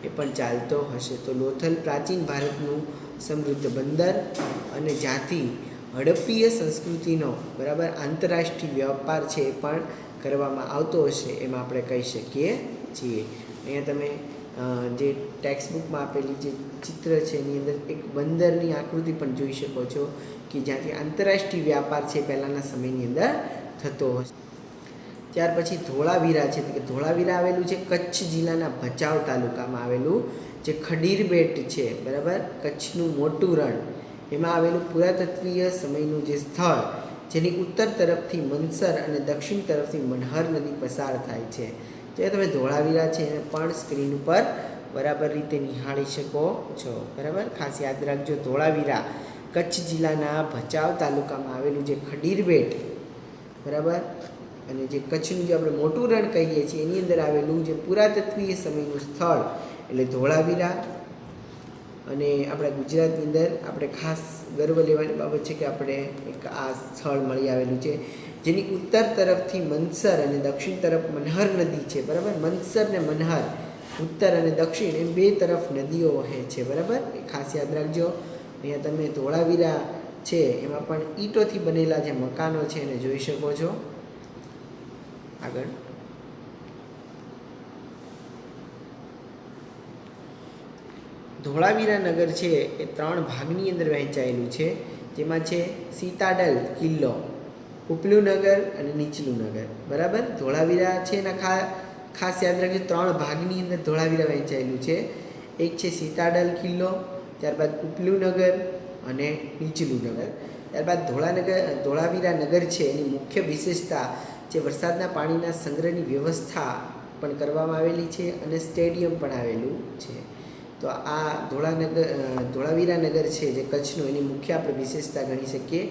એ પણ ચાલતો હશે. તો લોથલ પ્રાચીન ભારતનું સમૃદ્ધ બંદર અને જ્યાંથી હડપ્પીય સંસ્કૃતિનો બરાબર આંતરરાષ્ટ્રીય વ્યાપાર છે એ પણ કરવામાં આવતો હશે એમ આપણે કહી શકીએ છીએ. અહીંયા તમે જે ટેક્સ્ટ બુકમાં આપેલી જે ચિત્ર છે એની અંદર એક બંદરની આકૃતિ પણ જોઈ શકો છો કે જ્યાંથી આંતરરાષ્ટ્રીય વ્યાપાર છે પહેલાંના સમયની અંદર થતો હશે. ત્યાર પછી ધોળાવીરા છે, કે ધોળાવીરા આવેલું છે કચ્છ જિલ્લાના ભચાઉ તાલુકામાં આવેલું જે ખડીર બેટ છે. બરાબર, કચ્છનું મોટું રણ એમાં આવેલું પુરાતત્વીય સમયનું જે સ્થળ, જેની ઉત્તર તરફથી મનસર અને દક્ષિણ તરફથી મનહર નદી પસાર થાય છે. જે તમે ધોળાવીરા છે એને પણ સ્ક્રીન ઉપર બરાબર રીતે નિહાળી શકો છો. બરાબર, ખાસ યાદ રાખજો, ધોળાવીરા કચ્છ જિલ્લાના ભચાઉ તાલુકામાં આવેલું જે ખડીર બેટ, બરાબર, અને જે કચ્છનું જે આપણે મોટું રણ કહીએ છીએ એની અંદર આવેલું જે પુરાતત્વીય સમયનું સ્થળ એટલે ધોળાવીરા. અને આપણા ગુજરાતની અંદર આપણે ખાસ ગર્વ લેવાની બાબત છે કે આપણે એક આ સ્થળ મળી આવેલું છે, જેની ઉત્તર તરફથી મનસર અને દક્ષિણ તરફ મનહર નદી છે. બરાબર, મનસર ને મનહર ઉત્તર અને દક્ષિણ એમ બે તરફ નદીઓ વહે છે. બરાબર, એ ખાસ યાદ રાખજો. અહીંયા તમે ધોળાવીરા છે એમાં પણ ઈંટોથી બનેલા જે મકાનો છે એને જોઈ શકો છો. આગળ ધોળાવીરા નગર છે એ 3 ભાગની અંદર વહેંચાયેલું છે, જેમાં છે સીતાડલ કિલ્લો, ઉપલું નગર અને નીચલું નગર. બરાબર, ધોળાવીરા છે એના ખાસ યાદ રાખજો 3 ભાગની અંદર ધોળાવીરા વહેંચાયેલું છે. એક છે સીતાડલ કિલ્લો, ત્યારબાદ ઉપલું નગર અને નીચલું નગર. ત્યારબાદ ધોળાવીરા નગર છે એની મુખ્ય વિશેષતા જે વરસાદના પાણીના સંગ્રહની વ્યવસ્થા પણ કરવામાં આવેલી છે અને સ્ટેડિયમ પણ આવેલું છે. તો આ ધોળાવીરા નગર છે જે કચ્છનું, એની મુખ્ય આપણે વિશેષતા ગણી શકીએ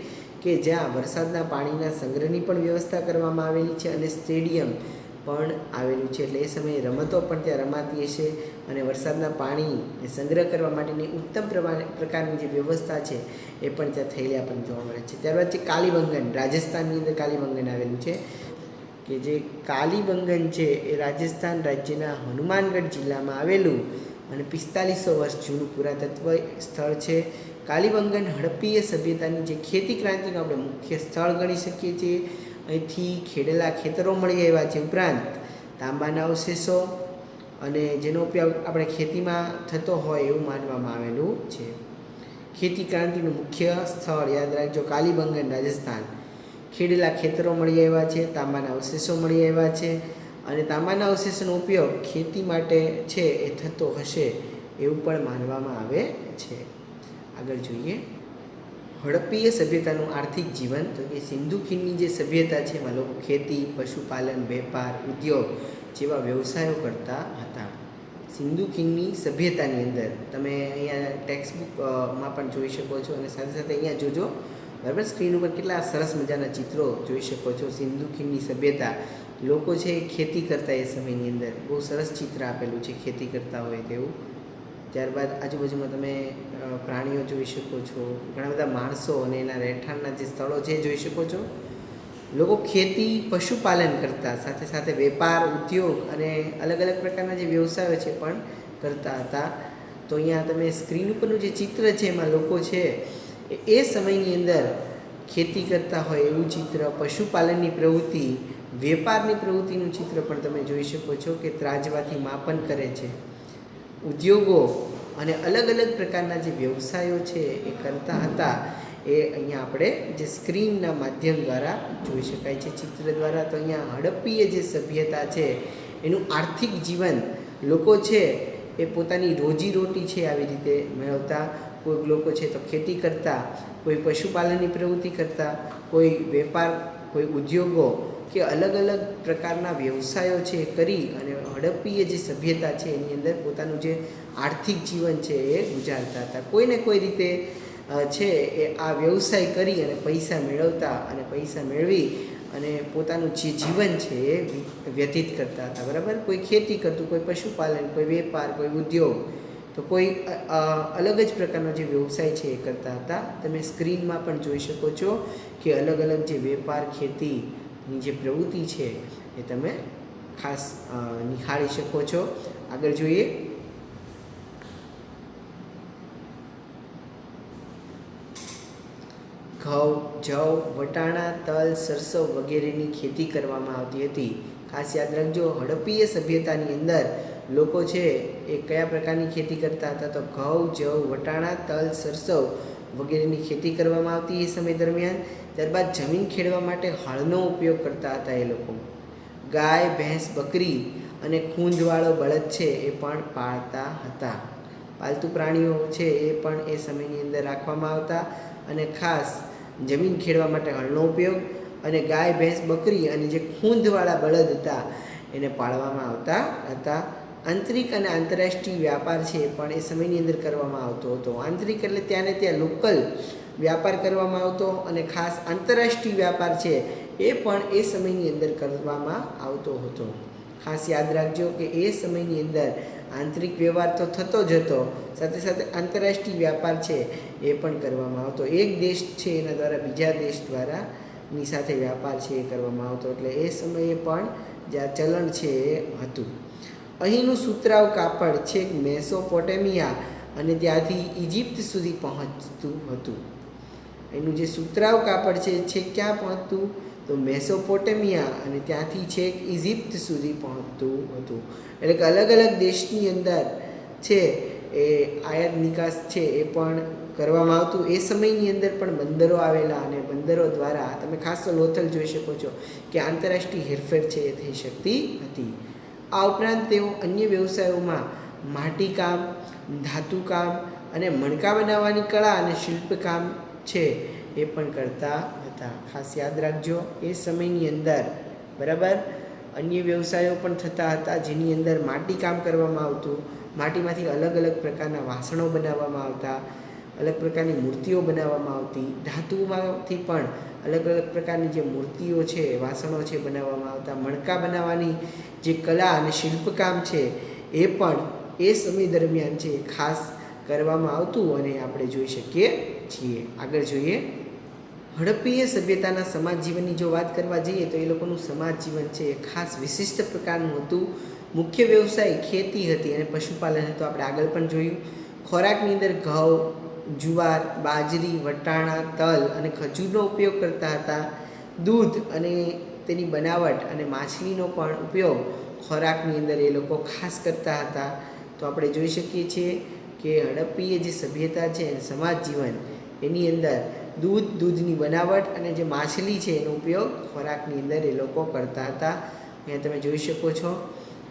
કે જ્યાં વરસાદના પાણીના સંગ્રહની પણ વ્યવસ્થા કરવામાં આવેલી છે અને સ્ટેડિયમ પણ આવેલું છે. એટલે એ સમયે રમતો પણ ત્યાં રમાતી હશે અને વરસાદના પાણીને સંગ્રહ કરવા માટેની ઉત્તમ પ્રકારની જે વ્યવસ્થા છે એ પણ ત્યાં થયેલી આપણને જોવા મળે છે. ત્યારબાદ છે કાલીબંગન, રાજસ્થાનની અંદર કાલીબંગન આવેલું છે, કે જે કાલીબંગન છે એ રાજસ્થાન રાજ્યના હનુમાનગઢ જિલ્લામાં આવેલું અને 4500 વર્ષ જૂનું પુરાતત્વ સ્થળ છે. કાલીબંગન હડપ્પીય સભ્યતાની જે ખેતી ક્રાંતિનું આપણે મુખ્ય સ્થળ ગણી શકીએ છીએ. અહીંથી ખેડેલા ખેતરો મળી આવ્યા છે, ઉપરાંત તાંબાના અવશેષો અને જેનો ઉપયોગ આપણે ખેતીમાં થતો હોય એવું માનવામાં આવેલું છે. ખેતી ક્રાંતિનું મુખ્ય સ્થળ યાદ રાખજો, કાલીબંગન રાજસ્થાન. ખેડેલા ખેતરો મળી આવ્યા છે, તાંબાના અવશેષો મળી આવ્યા છે અને તાંબાના અવશેષોનો ઉપયોગ ખેતી માટે છે એ થતો હશે એવું પણ માનવામાં આવે છે. આગળ જોઈએ હડપ્પીય સભ્યતાનું આર્થિક જીવન. તો કે સિંધુ ખીણની જે સભ્યતા છે એમાં લોકો ખેતી, પશુપાલન, વેપાર, ઉદ્યોગ જેવા વ્યવસાયો કરતા હતા. સિંધુ ખીણની સભ્યતાની અંદર તમે અહીંયા ટેક્સ્ટબુકમાં પણ જોઈ શકો છો અને સાથે સાથે અહીંયા જોજો બરાબર. સ્ક્રીન ઉપર કેટલા સરસ મજાના ચિત્રો જોઈ શકો છો. સિંધુ ખીણની સભ્યતા, લોકો છે ખેતી કરતા એ સમયની અંદર. બહુ સરસ ચિત્ર આપેલું છે ખેતી કરતા હોય તેવું. ત્યારબાદ આજુબાજુમાં તમે પ્રાણીઓ જોઈ શકો છો, ઘણા બધા માણસો અને એના રહેઠાણના જે સ્થળો છે જોઈ શકો છો. લોકો ખેતી, પશુપાલન કરતા, સાથે સાથે વેપાર, ઉદ્યોગ અને અલગ અલગ પ્રકારના જે વ્યવસાયો છે પણ કરતા હતા. તો અહીંયા તમે સ્ક્રીન ઉપરનું જે ચિત્ર છે એમાં લોકો છે એ સમયની અંદર ખેતી કરતા હોય એવું ચિત્ર, પશુપાલનની પ્રવૃત્તિ, વેપારની પ્રવૃત્તિનું ચિત્ર પણ તમે જોઈ શકો છો કે ત્રાજવાથી માપન કરે છે. ઉદ્યોગો અને અલગ અલગ પ્રકારના જે વ્યવસાયો છે એ કરતા હતા એ અહીંયા આપણે જે સ્ક્રીનના માધ્યમ દ્વારા જોઈ શકાય છે, ચિત્ર દ્વારા. તો અહીંયા હડપ્પીય જે સભ્યતા છે એનું આર્થિક જીવન, લોકો છે એ પોતાની રોજીરોટી છે આવી રીતે મેળવતા. કોઈ લોકો છે તો ખેતી કરતા, કોઈ પશુપાલનની પ્રવૃત્તિ કરતા, કોઈ વેપાર, કોઈ ઉદ્યોગો કે અલગ અલગ પ્રકારના વ્યવસાયો છે કરી અને હડપ્પીય જે સભ્યતા છે એની અંદર પોતાનું જે આર્થિક જીવન છે એ ગુજારતા હતા. કોઈને કોઈ રીતે છે એ આ વ્યવસાય કરી અને પૈસા મેળવતા અને પૈસા મેળવી અને પોતાનું જે જીવન છે એ વ્યતીત કરતા હતા. બરાબર. કોઈ ખેતી કરતું, કોઈ પશુપાલન, કોઈ વેપાર, કોઈ ઉદ્યોગ, તો કોઈ અલગ જ પ્રકારનો જે વ્યવસાય છે એ કરતા હતા. તમે સ્ક્રીનમાં પણ જોઈ શકો છો કે અલગ અલગ જે વેપાર, ખેતીની જે પ્રવૃત્તિ છે એ તમે ખાસ નિહાળી શકો છો. આગળ જોઈએ ઘઉં, જવ, વટાણા, તલ, સરસવ વગેરેની ખેતી કરવામાં આવતી હતી. ખાસ યાદ રાખજો હડપ્પીય સભ્યતાની અંદર લોકો છે એ કયા પ્રકારની ખેતી કરતા હતા? તો ઘઉં, જવ, વટાણા, તલ, સરસવ વગેરેની ખેતી કરવામાં આવતી એ સમય દરમિયાન. ત્યારબાદ જમીન ખેડવા માટે હળનો ઉપયોગ કરતા હતા એ લોકો. ગાય, ભેંસ, બકરી અને ખૂંદવાળો બળદ છે એ પણ પાળતા હતા. પાલતુ પ્રાણીઓ છે એ પણ એ સમયની અંદર રાખવામાં આવતા અને ખાસ જમીન ખેડવા માટે હળનો ઉપયોગ અને ગાય, ભેંસ, બકરી અને જે ખૂંદવાળા બળદ હતા એને પાળવામાં આવતા હતા. આંતરિક અને આંતરરાષ્ટ્રીય વ્યાપાર છે પણ એ સમયની અંદર કરવામાં આવતો હતો. આંતરિક એટલે ત્યાં ને ત્યાં લોકલ વ્યાપાર કરવામાં આવતો અને ખાસ આંતરરાષ્ટ્રીય વ્યાપાર છે એ પણ એ સમયની અંદર કરવામાં આવતો હતો. ખાસ યાદ રાખજો કે એ સમયની અંદર આંતરિક વ્યવહાર તો થતો જ હતો, સાથે સાથે આંતરરાષ્ટ્રીય વ્યાપાર છે એ પણ કરવામાં આવતો. એક દેશ છે એના દ્વારા બીજા દેશ દ્વારાની સાથે વ્યાપાર છે એ કરવામાં આવતો. એટલે એ સમયે પણ જે આ ચલણ છે એ હતું. અહીંનું સુતરાઉ કાપડ છેક મેસોપોટેમિયા અને ત્યાંથી ઇજિપ્ત સુધી પહોંચતું હતું. એનું જે સુતરાઉ કાપડ છે છેક ક્યાં પહોંચતું? તો મેસોપોટેમિયા અને ત્યાંથી છેક ઇજિપ્ત સુધી પહોંચતું હતું. એટલે કે અલગ અલગ દેશની અંદર છે એ આયાત નિકાસ છે એ પણ કરવામાં આવતું. એ સમયની અંદર પણ બંદરો આવેલા અને બંદરો દ્વારા તમે ખાસ તો લોથલ જોઈ શકો છો કે આંતરરાષ્ટ્રીય હેરફેર છે એ થઈ શકતી હતી. આ ઉપરાંત તેઓ અન્ય વ્યવસાયોમાં માટીકામ, ધાતુકામ અને મણકા બનાવવાની કળા અને શિલ્પકામ છે એ પણ કરતા હતા. ખાસ યાદ રાખજો એ સમયની અંદર બરાબર અન્ય વ્યવસાયો પણ થતા હતા જેની અંદર માટીકામ કરવામાં આવતું. માટીમાંથી અલગ અલગ પ્રકારના વાસણો બનાવવામાં આવતા, અલગ પ્રકારની મૂર્તિઓ બનાવવામાં આવતી. ધાતુમાંથી પણ અલગ અલગ પ્રકારની જે મૂર્તિઓ છે, વાસણો છે બનાવવામાં આવતા. મણકા બનાવવાની જે કલા અને શિલ્પકામ છે એ પણ એ સમય દરમિયાન છે ખાસ કરવામાં આવતું અને આપણે જોઈ શકીએ છીએ. આગળ જોઈએ હડપ્પીય સભ્યતાના સમાજ જીવનની જો વાત કરવા જઈએ તો એ લોકોનું સમાજ જીવન છે એ ખાસ વિશિષ્ટ પ્રકારનું હતું. મુખ્ય વ્યવસાય ખેતી હતી અને પશુપાલન હતું. આપણે આગળ પણ જોયું. ખોરાકની અંદર ઘઉં, જુવાર, બાજરી, વટાણા, તલ અને ખજૂરનો ઉપયોગ કરતા હતા. દૂધ અને તેની બનાવટ અને માછલીનો પણ ઉપયોગ ખોરાકની અંદર એ લોકો ખાસ કરતા હતા. તો આપણે જોઈ શકીએ છીએ કે હડપ્પીય જે સભ્યતા છે સમાજ જીવન એની અંદર દૂધની બનાવટ અને જે માછલી છે એનો ઉપયોગ ખોરાકની અંદર એ લોકો કરતા હતા. અહીંયા તમે જોઈ શકો છો।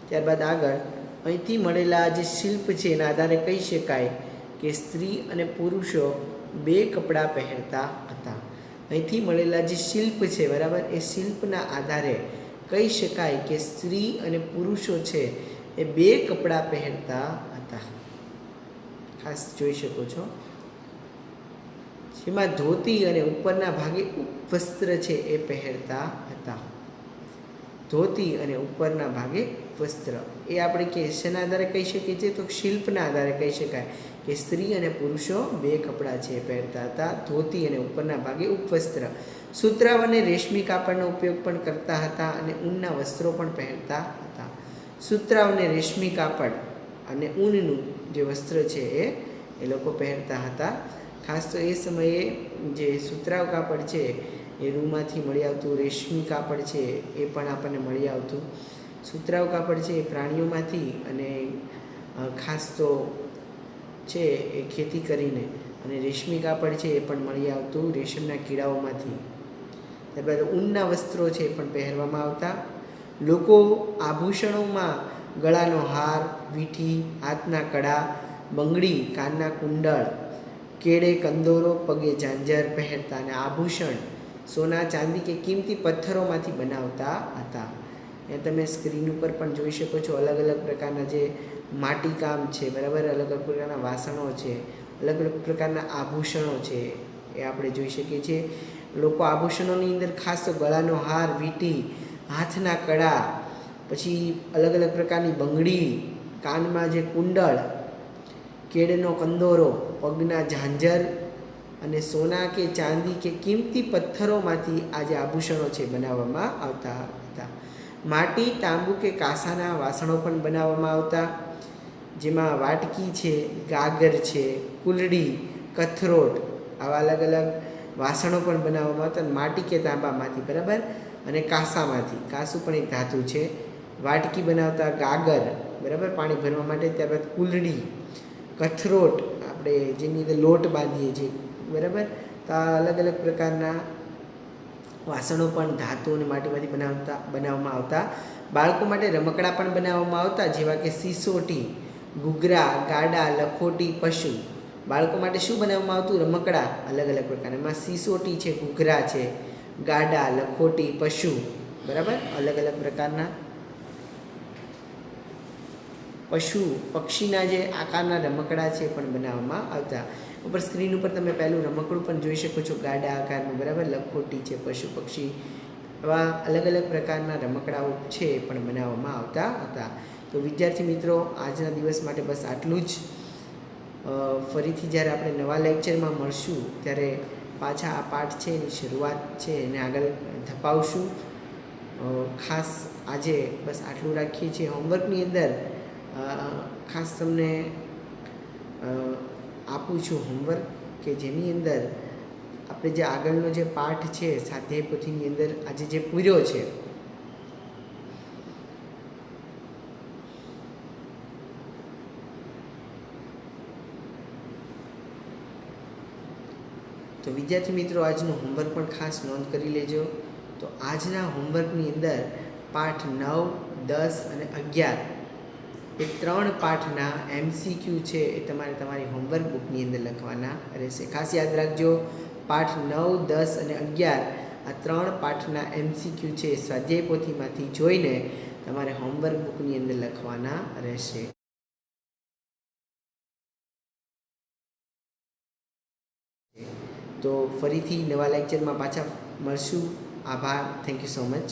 ત્યારબાદ આગળ અહીંથી મળેલા જે શિલ્પ છે એના આધારે કહી શકાય કે સ્ત્રી અને પુરુષો બે કપડાં પહેરતા હતા। અહીંથી મળેલા જે શિલ્પ છે બરાબર, એ શિલ્પના આધારે કહી શકાય કે સ્ત્રી અને પુરુષો છે એ બે કપડાં પહેરતા હતા। ખાસ જોઈ શકો છો, જેમાં ધોતી અને ઉપરના ભાગે ઉપવસ્ત્ર છે એ પહેરતા હતા। ધોતી અને ઉપરના ભાગે વસ્ત્ર એ આપણે કે શેના આધારે કહી શકીએ છીએ? તો શિલ્પના આધારે કહી શકાય કે સ્ત્રી અને પુરુષો બે કપડાં છે પહેરતા હતા, ધોતી અને ઉપરના ભાગે ઉપવસ્ત્ર। સુતરાઉ અને રેશમી કાપડનો ઉપયોગ પણ કરતા હતા અને ઊનના વસ્ત્રો પણ પહેરતા હતા। સુતરાઉ અને રેશમી કાપડ અને ઊનનું જે વસ્ત્ર છે એ લોકો પહેરતા હતા। ખાસ તો એ સમયે જે સુતરાઉ કાપડ છે એ રૂમાંથી મળી આવતું, રેશમી કાપડ છે એ પણ આપણને મળી આવતું। સુતરાઉ કાપડ છે એ પ્રાણીઓમાંથી અને ખાસ તો છે એ ખેતી કરીને, અને રેશમી કાપડ છે એ પણ મળી આવતું રેશમના કીડાઓમાંથી। ત્યારબાદ ઊનના વસ્ત્રો છે એ પણ પહેરવામાં આવતા। લોકો આભૂષણોમાં ગળાનો હાર, વીંટી, હાથના કડા, બંગડી, કાનના કુંડળ, કેડે કંદોરો, પગે ઝાંઝર પહેરતા અને આભૂષણ સોના, ચાંદી કે કિંમતી પથ્થરોમાંથી બનાવતા હતા। એ તમે સ્ક્રીન ઉપર પણ જોઈ શકો છો, અલગ અલગ પ્રકારના જે માટીકામ છે બરાબર, અલગ અલગ પ્રકારના વાસણો છે, અલગ અલગ પ્રકારના આભૂષણો છે એ આપણે જોઈ શકીએ છીએ। લોકો આભૂષણોની અંદર ખાસ તો ગળાનો હાર, વીંટી, હાથના કડા, પછી અલગ અલગ પ્રકારની બંગડી, કાનમાં જે કુંડળ, કેડનો કંદોરો, પગના ઝાંઝર અને સોના કે ચાંદી કે કિંમતી પથ્થરોમાંથી આ જે આભૂષણો છે બનાવવામાં આવતા હતા। માટી, તાંબુ કે કાંસાના વાસણો પણ બનાવવામાં આવતા, જેમાં વાટકી છે, ગાગર છે, કુલડી, કથરોટ, આવા અલગ અલગ વાસણો પણ બનાવવામાં આવતા માટી કે તાંબામાંથી બરાબર, અને કાંસામાંથી। કાંસું પણ એક ધાતુ છે। વાટકી બનાવતા, ગાગર બરાબર પાણી ભરવા માટે, ત્યારબાદ કુલડી, કથરોટ આપણે જેની અંદર લોટ બાંધીએ છીએ બરાબર, તો આ અલગ અલગ પ્રકારના વાસણો પણ ધાતુ અને માટીમાંથી બનાવવામાં આવતા। બાળકો માટે રમકડા પણ બનાવવામાં આવતા, જેવા કે સિસોટી, ઘૂઘરા, ગાડા, લખોટી, પશુ। બાળકો માટે શું બનાવવામાં આવતું? રમકડા અલગ અલગ પ્રકારના, એમાં સિસોટી છે, ઘૂઘરા છે, ગાડા, લખોટી, પશુ બરાબર, અલગ અલગ પ્રકારના પશુ પક્ષીના જે આકારના રમકડા છે પણ બનાવવામાં આવતા। ઉપર સ્ક્રીન ઉપર તમે પહેલું રમકડું પણ જોઈ શકો છો, ગાડા આકારનું બરાબર, લખોટી છે, પશુ પક્ષી, આવા અલગ અલગ પ્રકારના રમકડાઓ છે એ પણ બનાવવામાં આવતા હતા। તો વિદ્યાર્થી મિત્રો, આજના દિવસ માટે બસ આટલું જ। ફરીથી જ્યારે આપણે નવા લેક્ચરમાં મળશું ત્યારે પાછા આ પાઠ છે એની શરૂઆત છે એને આગળ ધપાવશું। ખાસ આજે બસ આટલું રાખીએ છીએ। હોમવર્કની અંદર ખાસ તમને આપું છું હોમવર્ક, કે જેની અંદર આપણે જે આગળનો જે પાઠ છે સ્વાધ્યાય પોથીની અંદર આજે જે પૂર્યો છે, તો વિદ્યાર્થી મિત્રો આજનું હોમવર્ક પણ ખાસ નોંધ કરી લેજો। તો આજના હોમવર્કની અંદર પાઠ 9, 10 અને 11 એ 3 પાઠના MCQ છે એ તમારે તમારી હોમવર્ક બુકની અંદર લખવાના રહેશે। ખાસ યાદ રાખજો, પાઠ 9, 10 અને 11 આ 3 પાઠના MCQ છે સ્વાધ્યાય પોથીમાંથી જોઈને તમારે હોમવર્ક બુકની અંદર લખવાના રહેશે। તો ફરીથી નવા લેક્ચરમાં પાછા મળશું। આભાર, થેન્ક યુ સો મચ।